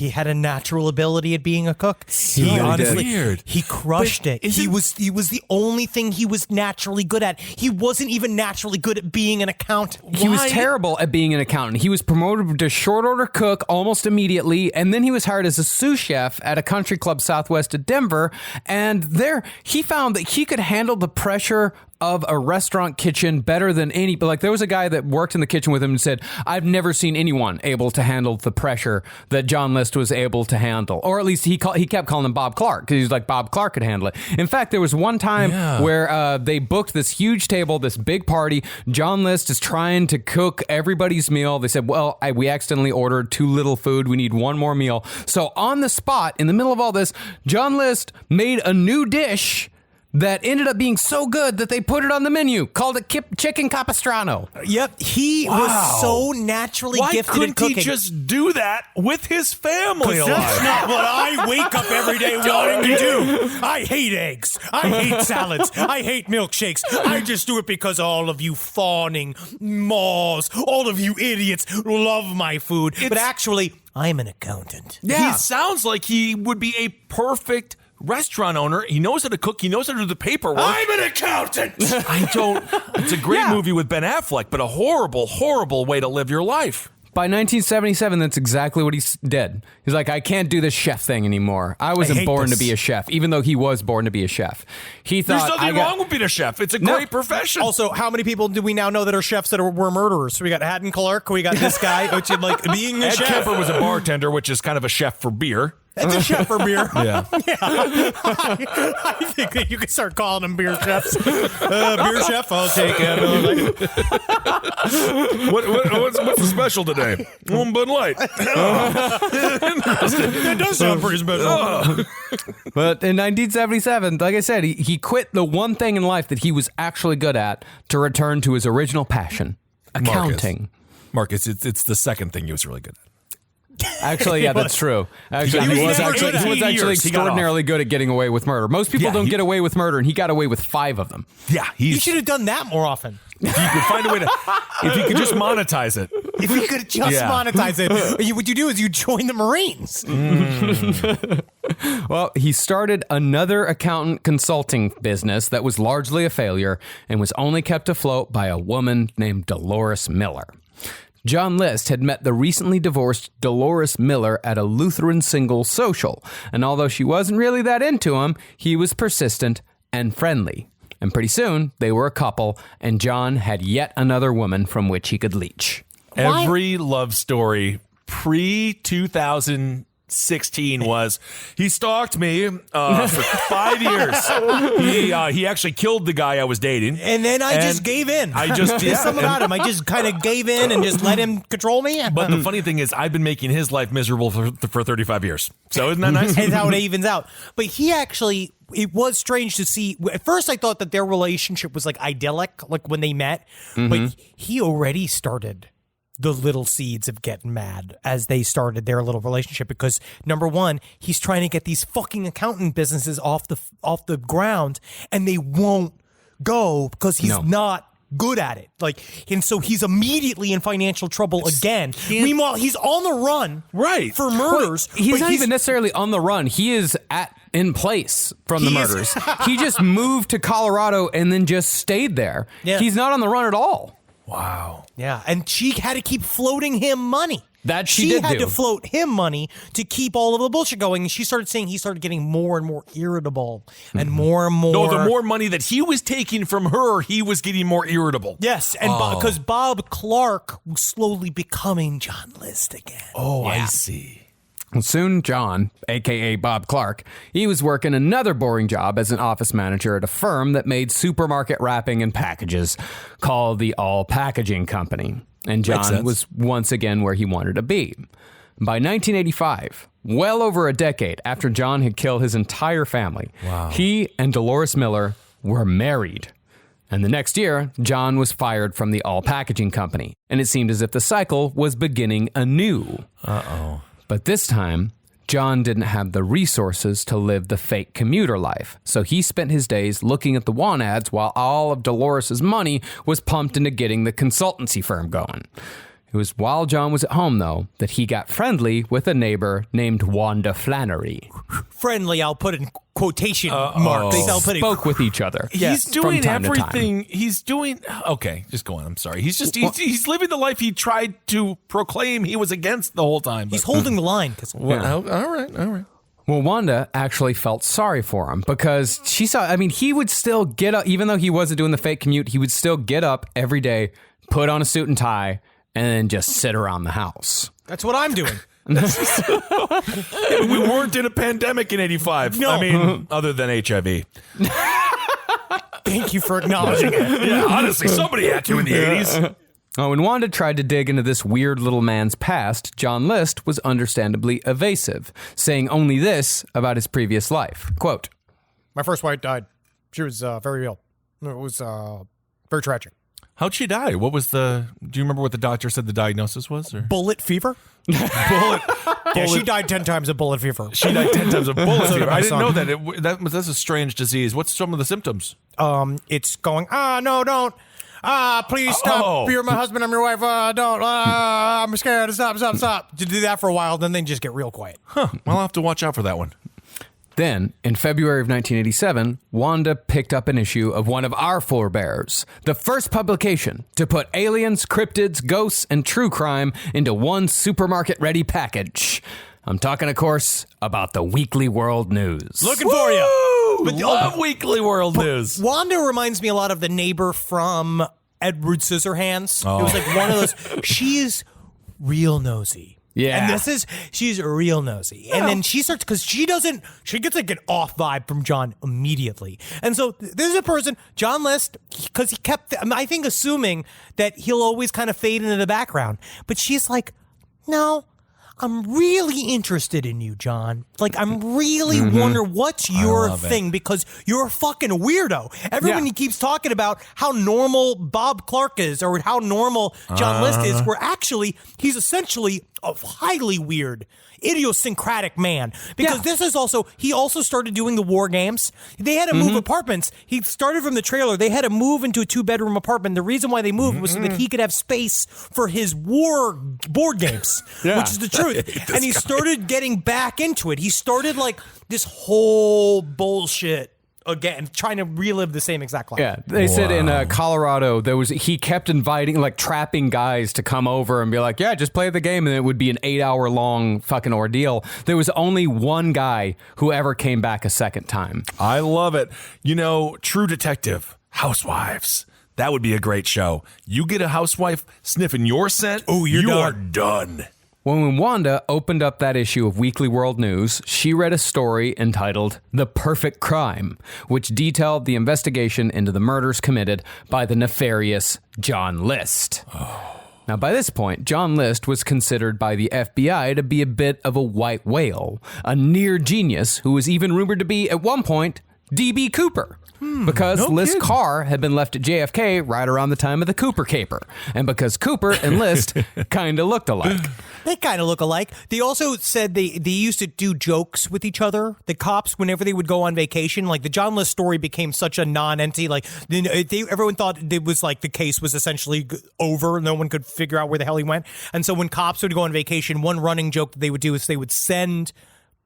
had a natural ability at being a cook. He honestly, weird. he crushed it. He was the only thing he was naturally good at. He wasn't even naturally good at being an accountant. He was Why? terrible at being an accountant. He was promoted to short order cook almost immediately, and then he was hired as a sous chef at a country club southwest of Denver. And there, he found that he could handle the pressure of a restaurant kitchen better than any. But there was a guy that worked in the kitchen with him and said, "I've never seen anyone able to handle the pressure that John List was able to handle." Or at least he kept calling him Bob Clark because he's like, Bob Clark could handle it. In fact, there was one time where they booked this huge table, this big party. John List is trying to cook everybody's meal. They said, "Well, we accidentally ordered too little food. We need one more meal." So on the spot, in the middle of all this, John List made a new dish that ended up being so good that they put it on the menu, called it chicken capistrano. Yep, he was so naturally Why gifted couldn't at cooking. he just do that with his family That's alive? not what I wake up every day wanting to do. I hate eggs. I hate salads. I hate milkshakes. I just do it because all of you fawning maws, all of you idiots love my food. But actually, I'm an accountant. He sounds like he would be a perfect restaurant owner. He knows how to cook. He knows how to do the paperwork. I'm an accountant. It's a great movie with Ben Affleck, but a horrible, horrible way to live your life. By 1977, that's exactly what he did. He's like, I can't do this chef thing anymore. I wasn't hate born this. to be a chef, even though he was born to be a chef. He thought, There's nothing wrong with being a chef. It's a great profession. Also, how many people do we now know that are chefs that were murderers? So we got Haddon Clark. We got this guy, which is like being a Ed chef. Kemper was a bartender, which is kind of a chef for beer. That's a chef for beer. Yeah. I think that you could start calling them beer chefs. Beer chef, I'll take it. What's the special today? Bud Light. It does sound pretty special. But in 1977, like I said, he quit the one thing in life that he was actually good at to return to his original passion, accounting. Marcus, it's the second thing he was really good at. Actually, yeah, that's true. Actually, He was he was never good at it. actually 18 years, he got off. extraordinarily good at getting away with murder. Most people Yeah, don't he- get away with murder, and he got away with 5 of them. Yeah, You should have done that more often. If you could find a way to, if you could just monetize it. If you could just Yeah. monetize it, what you do is you join the Marines. Well, he started another accountant consulting business that was largely a failure and was only kept afloat by a woman named Dolores Miller. John List had met the recently divorced Dolores Miller at a Lutheran single social, and although she wasn't really that into him, he was persistent and friendly. And pretty soon, they were a couple, and John had yet another woman from which he could leech. Every love story pre-2016 was he stalked me for 5 years. He actually killed the guy I was dating, And then I just gave in. I just There's something about him. I just kind of gave in and just let him control me. But the funny thing is, I've been making his life miserable for 35 years. So isn't that nice? And how it evens out. But he actually, it was strange to see. At first, I thought that their relationship was like idyllic, like when they met. But he already started the little seeds of getting mad as they started their little relationship because number one, he's trying to get these fucking accountant businesses off the ground, and they won't go because he's not good at it. Like, and so he's immediately in financial trouble again. Meanwhile, he's on the run, Right. for murders. He's but not even necessarily on the run. He is in place from the He is- murders. He just moved to Colorado and then just stayed there. Yeah. He's not on the run at all. Wow. Yeah, and she had to keep floating him money. That she did had do. to float him money to keep all of the bullshit going. And she started saying he started getting more and more irritable and more and more. No, the more money that he was taking from her, he was getting more irritable. Yes, and because Bob Clark was slowly becoming John List again. Oh, I see. Well, soon, John, a.k.a. Bob Clark, he was working another boring job as an office manager at a firm that made supermarket wrapping and packages called the All Packaging Company. And John was once again where he wanted to be. By 1985, well over a decade after John had killed his entire family, he and Dolores Miller were married. And the next year, John was fired from the All Packaging Company. And it seemed as if the cycle was beginning anew. Uh-oh. But this time, John didn't have the resources to live the fake commuter life, so he spent his days looking at the want ads while all of Dolores's money was pumped into getting the consultancy firm going. It was while John was at home, though, that he got friendly with a neighbor named Wanda Flannery. Friendly, I'll put in quotation marks. They I'll put in spoke with each other. He's from doing time to time. everything. He's doing. Okay, just go on. I'm sorry. He's living the life he tried to proclaim he was against the whole time. He's holding the line. All right. Well, Wanda actually felt sorry for him because she saw, he would still get up, even though he wasn't doing the fake commute, he would still get up every day, put on a suit and tie, and then just sit around the house. That's what I'm doing. We weren't in a pandemic in 85. No. I mean, other than HIV. Thank you for acknowledging it. Yeah, honestly, somebody had to in the 80s. Oh, when Wanda tried to dig into this weird little man's past, John List was understandably evasive, saying only this about his previous life. Quote, My first wife died. She was very ill. It was very tragic. How'd she die? Do you remember what the doctor said the diagnosis was? Or? Bullet fever? Bullet. Yeah, she died 10 times of bullet fever. She died 10 times of bullet fever. my I didn't son. know that. That's a strange disease. What's some of the symptoms? It's going, no, don't. Please stop. Oh. You're my husband. I'm your wife. Don't. I'm scared. Stop. To do that for a while, then they just get real quiet. Huh. Well, I'll have to watch out for that one. Then, in February of 1987, Wanda picked up an issue of one of our forebears, the first publication to put aliens, cryptids, ghosts, and true crime into one supermarket-ready package. I'm talking, of course, about the Weekly World News. Looking for you. But love Weekly World News. Wanda reminds me a lot of the neighbor from Edward Scissorhands. It was like one of those. She's real nosy. Yeah. And she's real nosy. And then she starts, because she gets like an off vibe from John immediately. And so there's a person, John List, because he kept, I think, assuming that he'll always kind of fade into the background. But she's like, no, I'm really interested in you, John. Like, I'm really wonder what's your thing because you're a fucking weirdo. Everyone keeps talking about how normal Bob Clark is or how normal John List is, where actually he's essentially a highly weird, idiosyncratic man. Because this is also, he also started doing the war games. They had to move apartments. He started from the trailer. They had to move into a 2-bedroom apartment. The reason why they moved was so that he could have space for his war board games, which is the truth. And he started getting back into it. He started like this whole bullshit again, trying to relive the same exact life. Yeah, they said in Colorado he kept inviting, like, trapping guys to come over and be like, yeah, just play the game, and it would be an 8-hour long fucking ordeal. There was only one guy who ever came back a second time. I love it. You know, True Detective, Housewives. That would be a great show. You get a housewife sniffing your scent, you are done. When Wanda opened up that issue of Weekly World News, she read a story entitled The Perfect Crime, which detailed the investigation into the murders committed by the nefarious John List. Now, by this point, John List was considered by the FBI to be a bit of a white whale, a near genius who was even rumored to be, at one point, D.B. Cooper. Because List's car had been left at JFK right around the time of the Cooper caper. And because Cooper and List kind of looked alike. They kind of look alike. They also said they used to do jokes with each other. The cops, whenever they would go on vacation, like the John List story became such a non-entity. Like everyone thought it was like the case was essentially over. No one could figure out where the hell he went. And so when cops would go on vacation, one running joke that they would do is they would send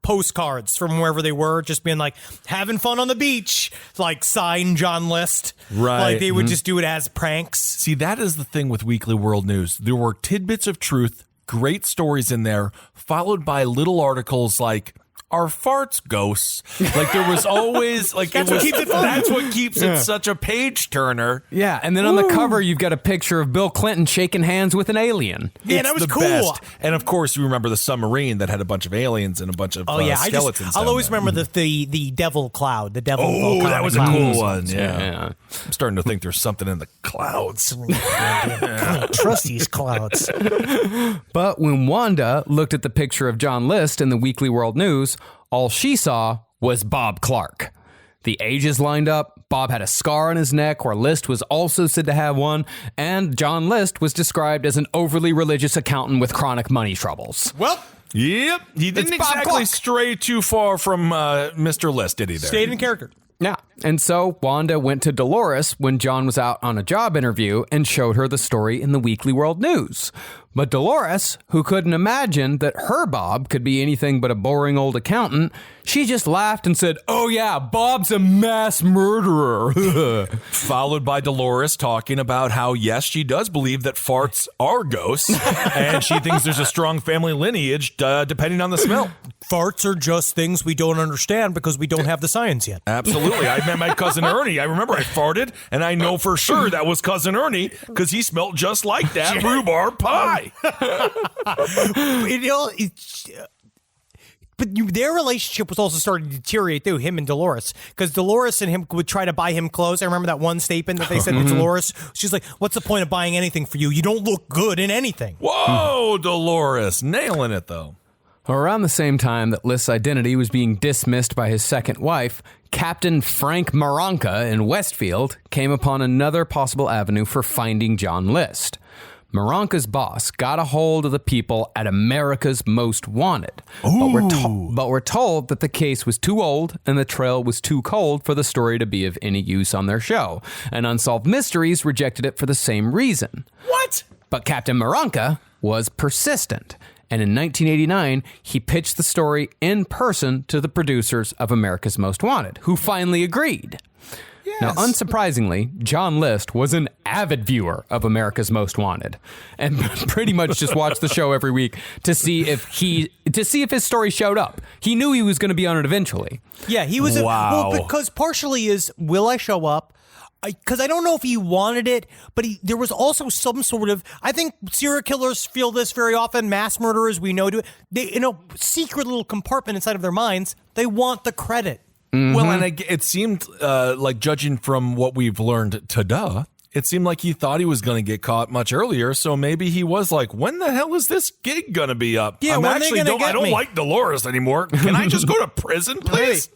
postcards from wherever they were, just being like, having fun on the beach, like sign John List. Right. Like they would just do it as pranks. See, that is the thing with Weekly World News. There were tidbits of truth, great stories in there, followed by little articles like, are farts ghosts? Like there was always like That's what keeps it fun. That's what keeps it such a page turner. Yeah, and then on the cover you've got a picture of Bill Clinton shaking hands with an alien. Yeah, that was cool. Best. And of course, you remember the submarine that had a bunch of aliens and a bunch of skeletons. I'll always remember the devil cloud. The devil. Oh, that was a cool one. Yeah. Yeah, I'm starting to think there's something in the clouds. I don't trust these clouds. But when Wanda looked at the picture of John List in the Weekly World News, all she saw was Bob Clark. The ages lined up. Bob had a scar on his neck where List was also said to have one, and John List was described as an overly religious accountant with chronic money troubles. Well, yep, he didn't exactly stray too far from Mr. List, did he? There stayed in character. Yeah, and so Wanda went to Dolores when John was out on a job interview and showed her the story in the Weekly World News. But Dolores, who couldn't imagine that her Bob could be anything but a boring old accountant, she just laughed and said, "Oh yeah, Bob's a mass murderer." Followed by Dolores talking about how, yes, she does believe that farts are ghosts, and she thinks there's a strong family lineage depending on the smell. Farts are just things we don't understand because we don't have the science yet. Absolutely. I met my cousin Ernie. I remember I farted, and I know for sure that was cousin Ernie because he smelled just like that rhubarb pie. But their relationship was also starting to deteriorate through him and Dolores, because Dolores and him would try to buy him clothes. I remember that one statement that they said to Dolores. She's like, "What's the point of buying anything for you? You don't look good in anything." Whoa, Dolores. Nailing it, though. Around the same time that List's identity was being dismissed by his second wife, Captain Frank Maranka in Westfield came upon another possible avenue for finding John List. Maranka's boss got a hold of the people at America's Most Wanted. But we're told that the case was too old and the trail was too cold for the story to be of any use on their show. And Unsolved Mysteries rejected it for the same reason. What? But Captain Maranka was persistent. And in 1989, he pitched the story in person to the producers of America's Most Wanted, who finally agreed. Yes. Now, unsurprisingly, John List was an avid viewer of America's Most Wanted and pretty much just watched the show every week to see if his story showed up. He knew he was going to be on it eventually. Yeah, he was. Wow. Well, because partially is, will I show up? Because I don't know if he wanted it, but there was also some sort of, I think serial killers feel this very often, mass murderers, we know, they, in a secret little compartment inside of their minds, they want the credit. Mm-hmm. Well, and it seemed like, judging from what we've learned today, it seemed like he thought he was going to get caught much earlier. So maybe he was like, when the hell is this gig going to be up? Yeah, I'm when they actually gonna don't, get I don't me? like Dolores anymore. Can I just go to prison, please?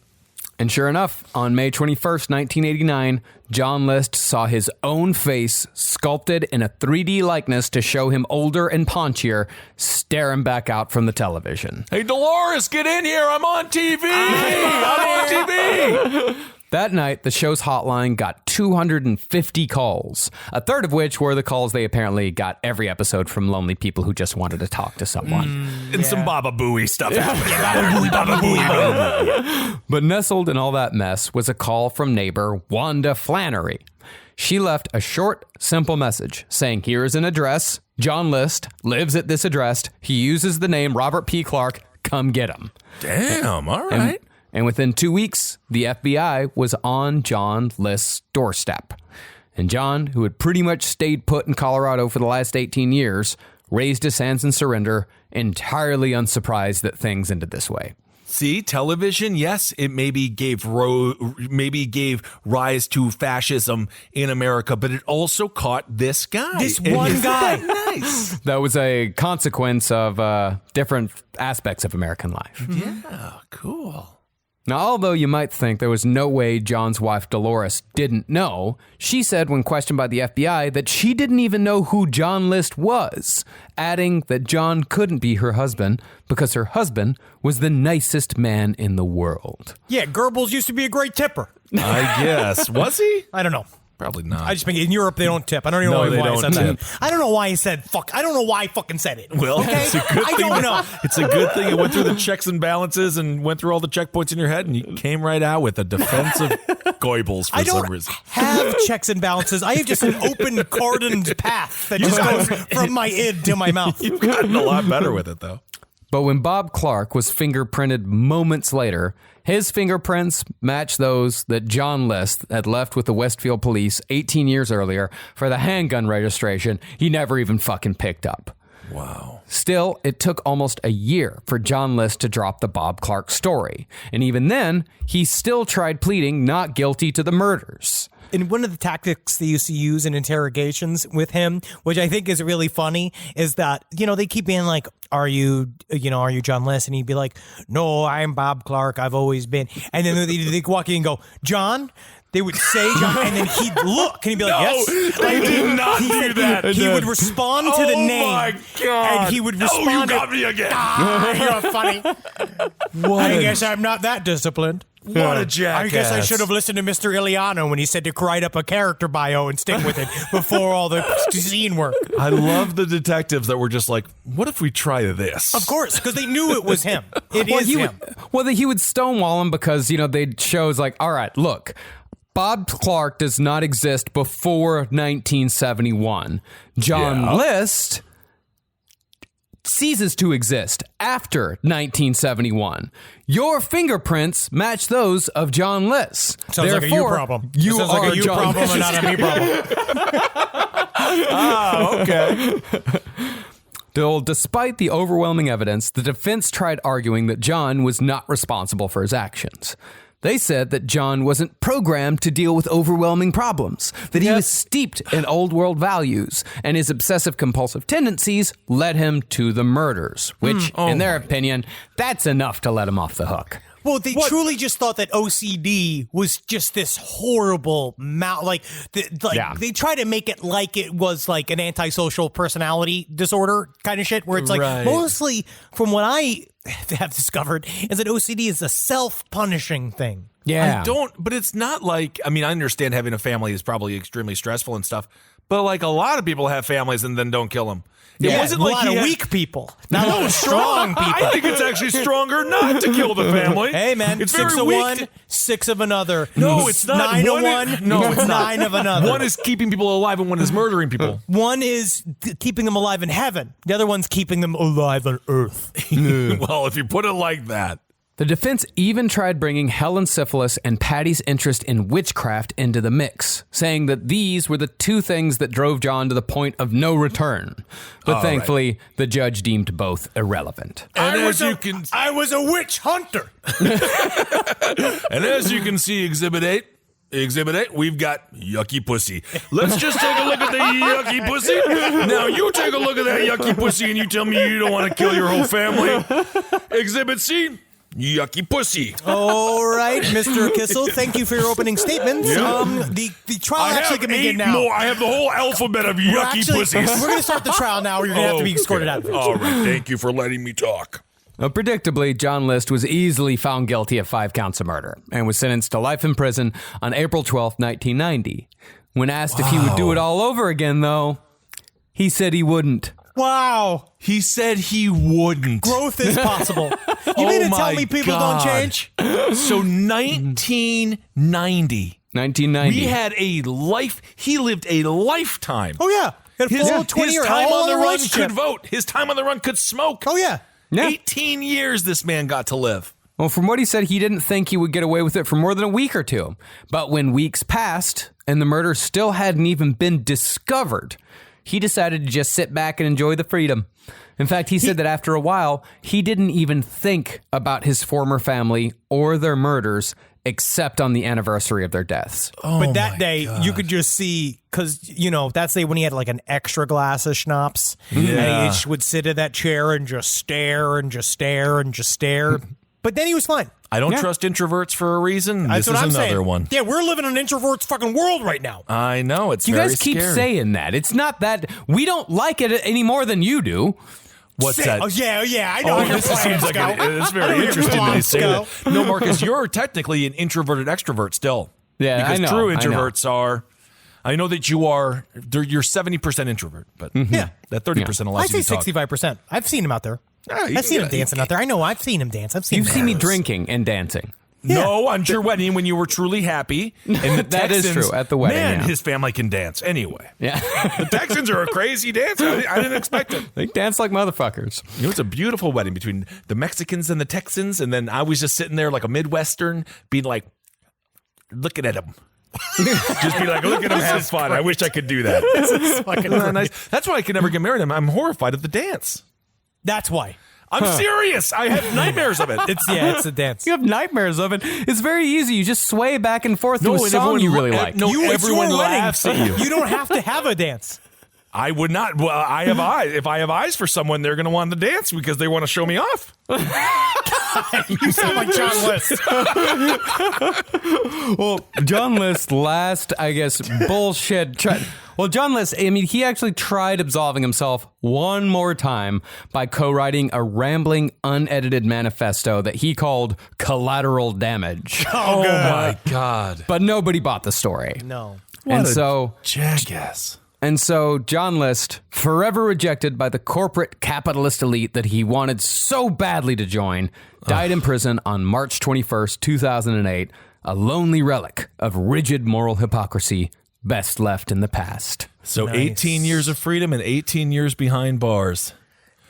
And sure enough, on May 21st, 1989, John List saw his own face sculpted in a 3D likeness to show him older and paunchier, staring back out from the television. Hey, Dolores, get in here. I'm on TV. I'm on TV. That night, the show's hotline got 250 calls, a third of which were the calls they apparently got every episode from lonely people who just wanted to talk to someone. And some Baba Booey stuff happened. Baba Booey. But nestled in all that mess was a call from neighbor Wanda Flannery. She left a short, simple message saying, here's an address. John List lives at this address. He uses the name Robert P. Clark. Come get him. Damn, all right. And within 2 weeks, the FBI was on John List's doorstep. And John, who had pretty much stayed put in Colorado for the last 18 years, raised his hands in surrender, entirely unsurprised that things ended this way. See, television, yes, it maybe gave rise to fascism in America, but it also caught this guy. This one guy. Nice. That was a consequence of different aspects of American life. Yeah, cool. Now, although you might think there was no way John's wife Dolores didn't know, she said when questioned by the FBI that she didn't even know who John List was, adding that John couldn't be her husband because her husband was the nicest man in the world. Yeah, Goebbels used to be a great tipper. I guess. Was he? I don't know. Probably not. I just think in Europe they don't tip. I don't even know why he said that. I don't know why he said fuck. I don't know why I fucking said it. Well, okay? it's a good I thing don't know. It's a good thing it went through the checks and balances and went through all the checkpoints in your head, and you came right out with a defense of Goebbels for I some don't reason. have checks and balances. I have just an open cordoned path that just goes from my id to my mouth. You've gotten a lot better with it, though. But when Bob Clark was fingerprinted moments later, his fingerprints matched those that John List had left with the Westfield police 18 years earlier for the handgun registration he never even fucking picked up. Wow. Still, it took almost a year for John List to drop the Bob Clark story. And even then, he still tried pleading not guilty to the murders. And one of the tactics they used to use in interrogations with him, which I think is really funny, is that, they keep being like, are you John List? And he'd be like, no, I'm Bob Clark. I've always been. And then they'd walk in and go, John? They would say John, and then he'd look, and he'd be like, yes. They did not do that. He would respond to the name. Oh, my God. And he would respond you got me again. You're funny. I guess I'm not that disciplined. What a jackass. I guess I should have listened to Mr. Iliano when he said to write up a character bio and stick with it before all the scene work. I love the detectives that were just like, what if we try this? Of course, because they knew it was him. It is him. He would stonewall him because, they'd shows like, all right, look, Bob Clark does not exist before 1971. John List ceases to exist after 1971. Your fingerprints match those of John List. Sounds like a you problem. You sounds are like a you John problem List. and not a me problem. Okay. Still, despite the overwhelming evidence, the defense tried arguing that John was not responsible for his actions. They said that John wasn't programmed to deal with overwhelming problems, that he was steeped in old world values, and his obsessive compulsive tendencies led him to the murders, which, in their opinion, that's enough to let him off the hook. Well, they truly just thought that OCD was just this horrible they try to make it like it was like an antisocial personality disorder kind of shit, where it's like mostly from what I have discovered is that OCD is a self-punishing thing. Yeah. But it's not like, I understand having a family is probably extremely stressful and stuff, but like a lot of people have families and then don't kill them. It wasn't a like lot of weak people, not those strong people. I think it's actually stronger not to kill the family. Hey, man, it's 6 very of weak one, 6 of another. No, it's not. 9 of one. No, it's not. 9 of another. One is keeping people alive and one is murdering people. One is keeping them alive in heaven. The other one's keeping them alive on earth. Well, if you put it like that. The defense even tried bringing Helen Syphilis and Patty's interest in witchcraft into the mix, saying that these were the two things that drove John to the point of no return. But thankfully, the judge deemed both irrelevant. And I was a witch hunter. And as you can see, Exhibit 8, Exhibit A, we've got yucky pussy. Let's just take a look at the yucky pussy. Now you take a look at that yucky pussy and you tell me you don't want to kill your whole family. Exhibit C, yucky pussy. All right, Mr. Kissel, thank you for your opening statements. Yeah. The trial actually can begin now. More. I have the whole alphabet of yucky pussies. We're going to start the trial now. You're going to have to be escorted out of it. All right, thank you for letting me talk. Predictably, John List was easily found guilty of 5 counts of murder and was sentenced to life in prison on April 12, 1990. When asked if he would do it all over again, though, he said he wouldn't. Wow. He said he wouldn't. Growth is possible. You mean to tell me people don't change? So 1990. 1990. We had a life. He lived a lifetime. Oh, yeah. Had a full 20-year his time on the run relationship. could vote. His time on the run could smoke. Oh, yeah. 18 years this man got to live. Well, from what he said, he didn't think he would get away with it for more than a week or two. But when weeks passed and the murder still hadn't even been discovered, he decided to just sit back and enjoy the freedom. In fact, he said that after a while, he didn't even think about his former family or their murders except on the anniversary of their deaths. But that day, you could just see, because, that's the day when he had like an extra glass of schnapps. And he just would sit in that chair and just stare and just stare and just stare. But then he was fine. I don't trust introverts for a reason. That's This what is I'm another saying. one. Yeah, we're living in an introvert's fucking world right now. I know. It's You very guys keep scary. saying that. It's not that we don't like it any more than you do. What's that? Oh, yeah, I know. how your This seems plans like go. it's I know very your interesting that they plans say go. that. No, Marcus, you're technically an introverted extrovert still. Yeah, because I know, true I know. introverts are. I know that you're 70% introvert, but Yeah. that 30% allows I say you to talk. 65%. I've seen him out there. Yeah, you I've seen him gotta- dancing out there. I know. I've seen him dance. I've seen You've him seen me dance. drinking and dancing. No, on your wedding when you were truly happy. And the That is Texans, true, at the wedding, Man, yeah. his family can dance anyway. Yeah. The Texans are a crazy dancer. I didn't expect it. They dance like motherfuckers. It was a beautiful wedding between the Mexicans and the Texans, and then I was just sitting there like a Midwestern, being like, looking at them. Just be like, look at them have fun. I wish I could do that. This is fucking Isn't that great. nice? That's why I could never get married. I'm horrified of the dance. That's why. I'm serious. I have nightmares of it. It's a dance. You have nightmares of it. It's very easy. You just sway back and forth to a and song everyone you really la- like. No, It's everyone your wedding. laughs at you. You don't have to have a dance. I would not. Well, I have eyes. If I have eyes for someone, they're going to want to dance because they want to show me off. You sound like John List. Well, John List's last, I guess, bullshit. John List, I mean, he actually tried absolving himself one more time by co-writing a rambling, unedited manifesto that he called Collateral Damage. Oh my God. But nobody bought the story. No. And so Jackass. And so John List, forever rejected by the corporate capitalist elite that he wanted so badly to join, died in prison on March 21st, 2008, a lonely relic of rigid moral hypocrisy best left in the past. So Nice. 18 years of freedom and 18 years behind bars.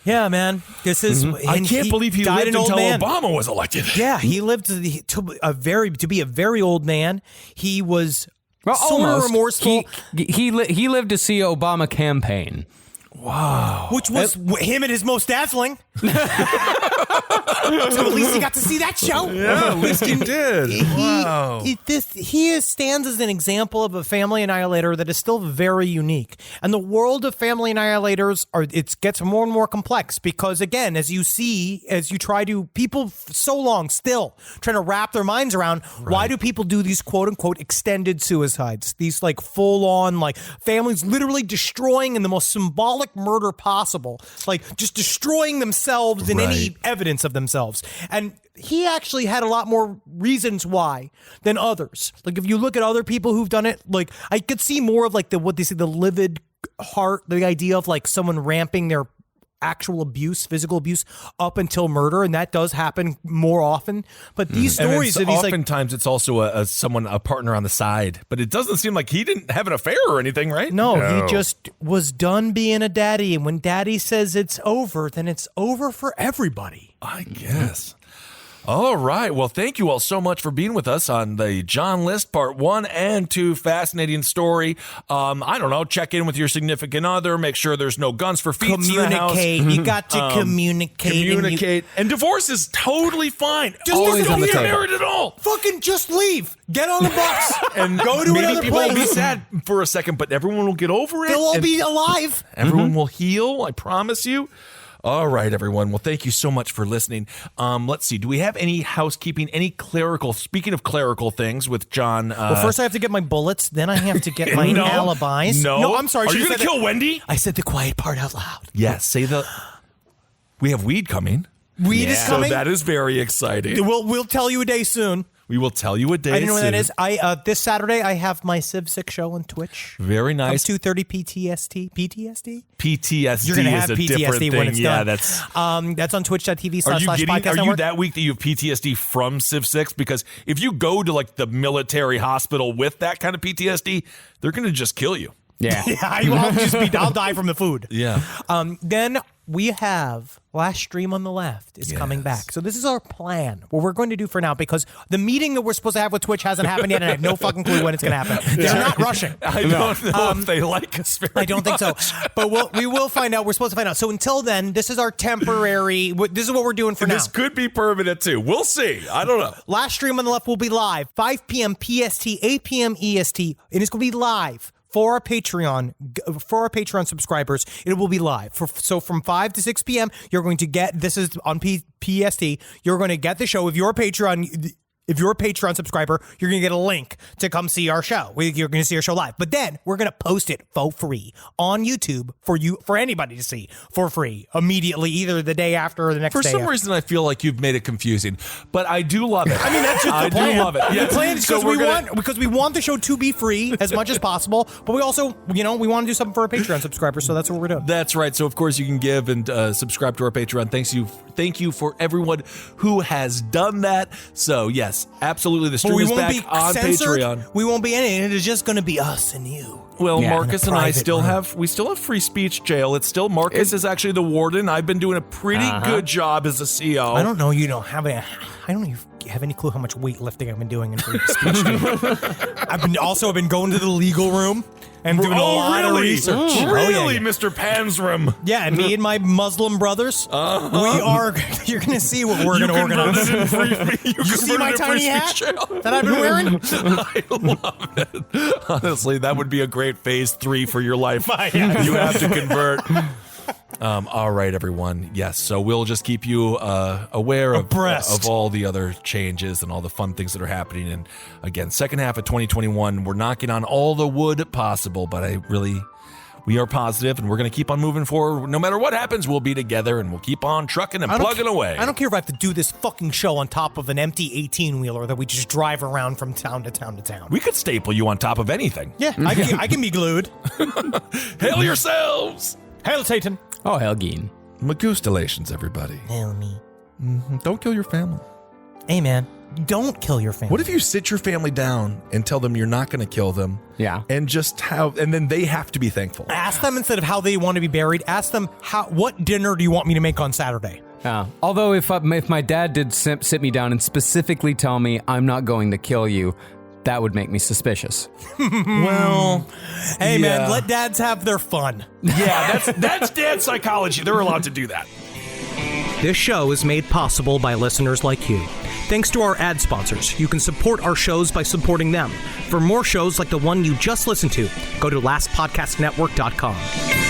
Yeah, man. This is. I and can't believe he died lived an old until man. Obama was elected. Yeah, he lived to be a very old man. He was Well, sort of almost. remorseful, He lived to see Obama campaign. which was him and his Most Dazzling. So at least he got to see that show. Yeah, at least he did. Wow. He stands as an example of a family annihilator that is still very unique. And the world of family annihilators gets more and more complex because, again, as you try to, people so long still trying to wrap their minds around why do people do these quote unquote extended suicides? These like full on like families literally destroying in the most symbolic murder possible, like just destroying themselves in any evidence of themselves. And he actually had a lot more reasons why than others. Like if you look at other people who've done it, like I could see more of like the livid heart, the idea of like someone ramping their actual abuse, physical abuse up until murder, and that does happen more often. But these stories of these like oftentimes it's also a partner on the side, but it doesn't seem like he didn't have an affair or anything, right? No, he just was done being a daddy. And when daddy says it's over, then it's over for everybody. I guess. All right. Well, thank you all so much for being with us on the John List Part 1 and 2. Fascinating story. I don't know. Check in with your significant other. Make sure there's no guns for feet in the house. Communicate. You got to communicate. Communicate. And divorce is totally fine. Always on the Don't get table. married at all. Fucking just leave. Get on the bus And go to maybe another people will be place. sad for a second, but everyone will get over it. They'll all and be alive. everyone will heal. I promise you. All right, everyone. Well, thank you so much for listening. Let's see. Do we have any housekeeping, any clerical, speaking of clerical things with John? Well, first I have to get my bullets, then I have to get my alibis. No, I'm sorry. Are I you should've going to said kill Wendy? I said the quiet part out loud. Yes. Say the. We have weed coming. Weed is coming? So that is very exciting. We'll tell you a day soon. We will tell you a day. I didn't know what that soon. is. This Saturday I have my Civ 6 show on Twitch. Very nice. 2:30 PTSD. PTSD You're gonna is have a different PTSD thing. when it's yeah, done. That's on twitch.tv/podcast Are you network. that weak that you have PTSD from Civ 6? Because if you go to like the military hospital with that kind of PTSD, they're going to just kill you. Yeah. I'll die from the food. Yeah. Then we have Last Stream on the Left is coming back. So this is our plan. What we're going to do for now, because the meeting that we're supposed to have with Twitch hasn't happened yet, and I have no fucking clue when it's going to happen. They're not rushing. I don't know if they like us very I don't think so. But we will find out. We're supposed to find out. So until then, this is our temporary. This is what we're doing for now. This could be permanent too. We'll see. I don't know. Last Stream on the Left will be live 5 p.m. PST, 8 p.m. EST, and it's going to be live. For our Patreon subscribers, it will be live. So from 5 to 6 p.m., you're going to get, this is on PST, you're going to get the show. If you're a Patreon subscriber, you're going to get a link to come see our show. You're going to see our show live. But then we're going to post it for free on YouTube for anybody to see for free immediately, either the day after or the next day. For some after. reason, I feel like you've made it confusing, but I do love it. I mean, that's just the plan. I do love it. Yeah. The plan is because we want the show to be free as much as possible, but we also, we want to do something for our Patreon subscribers, so that's what we're doing. That's right. So, of course, you can give and subscribe to our Patreon. Thank you for everyone who has done that. So, yes, absolutely. The stream is back on Patreon. We won't be in it. It is just going to be us and you. Well, Yeah. Marcus and I still room. have free speech jail. It's still Marcus is actually the warden. I've been doing a pretty good job as a CO. I don't know. You don't have any. I don't even have any clue how much weightlifting I've been doing in free speech. I've been going to the legal room and doing a lot of research. Really, yeah. Mr. Panzram? Yeah, and me and my Muslim brothers, we are. You're going to see what we're going to organize. You see my tiny hat that I've been wearing? I love it. Honestly, that would be a great phase 3 for your life. Yeah. You have to convert. All right, everyone. Yes, so we'll just keep you aware of all the other changes and all the fun things that are happening. And again, second half of 2021, we're knocking on all the wood possible, but we are positive, and we're going to keep on moving forward. No matter what happens, we'll be together, and we'll keep on trucking and plugging away. I don't care if I have to do this fucking show on top of an empty 18-wheeler that we just drive around from town to town to town. We could staple you on top of anything. Yeah, I can be glued. Hail yourselves! Hail Satan. Oh, Helgeen. Magustalations, everybody. Hail me. Don't kill your family. Hey, man, don't kill your family. What if you sit your family down and tell them you're not going to kill them? Yeah. And then they have to be thankful. Ask them instead of how they want to be buried. Ask them what dinner do you want me to make on Saturday? Although if my dad did sit me down and specifically tell me I'm not going to kill you, that would make me suspicious. Well, hey, yeah. man, let dads have their fun. Yeah, that's dad psychology. They're allowed to do that. This show is made possible by listeners like you. Thanks to our ad sponsors, you can support our shows by supporting them. For more shows like the one you just listened to, go to lastpodcastnetwork.com.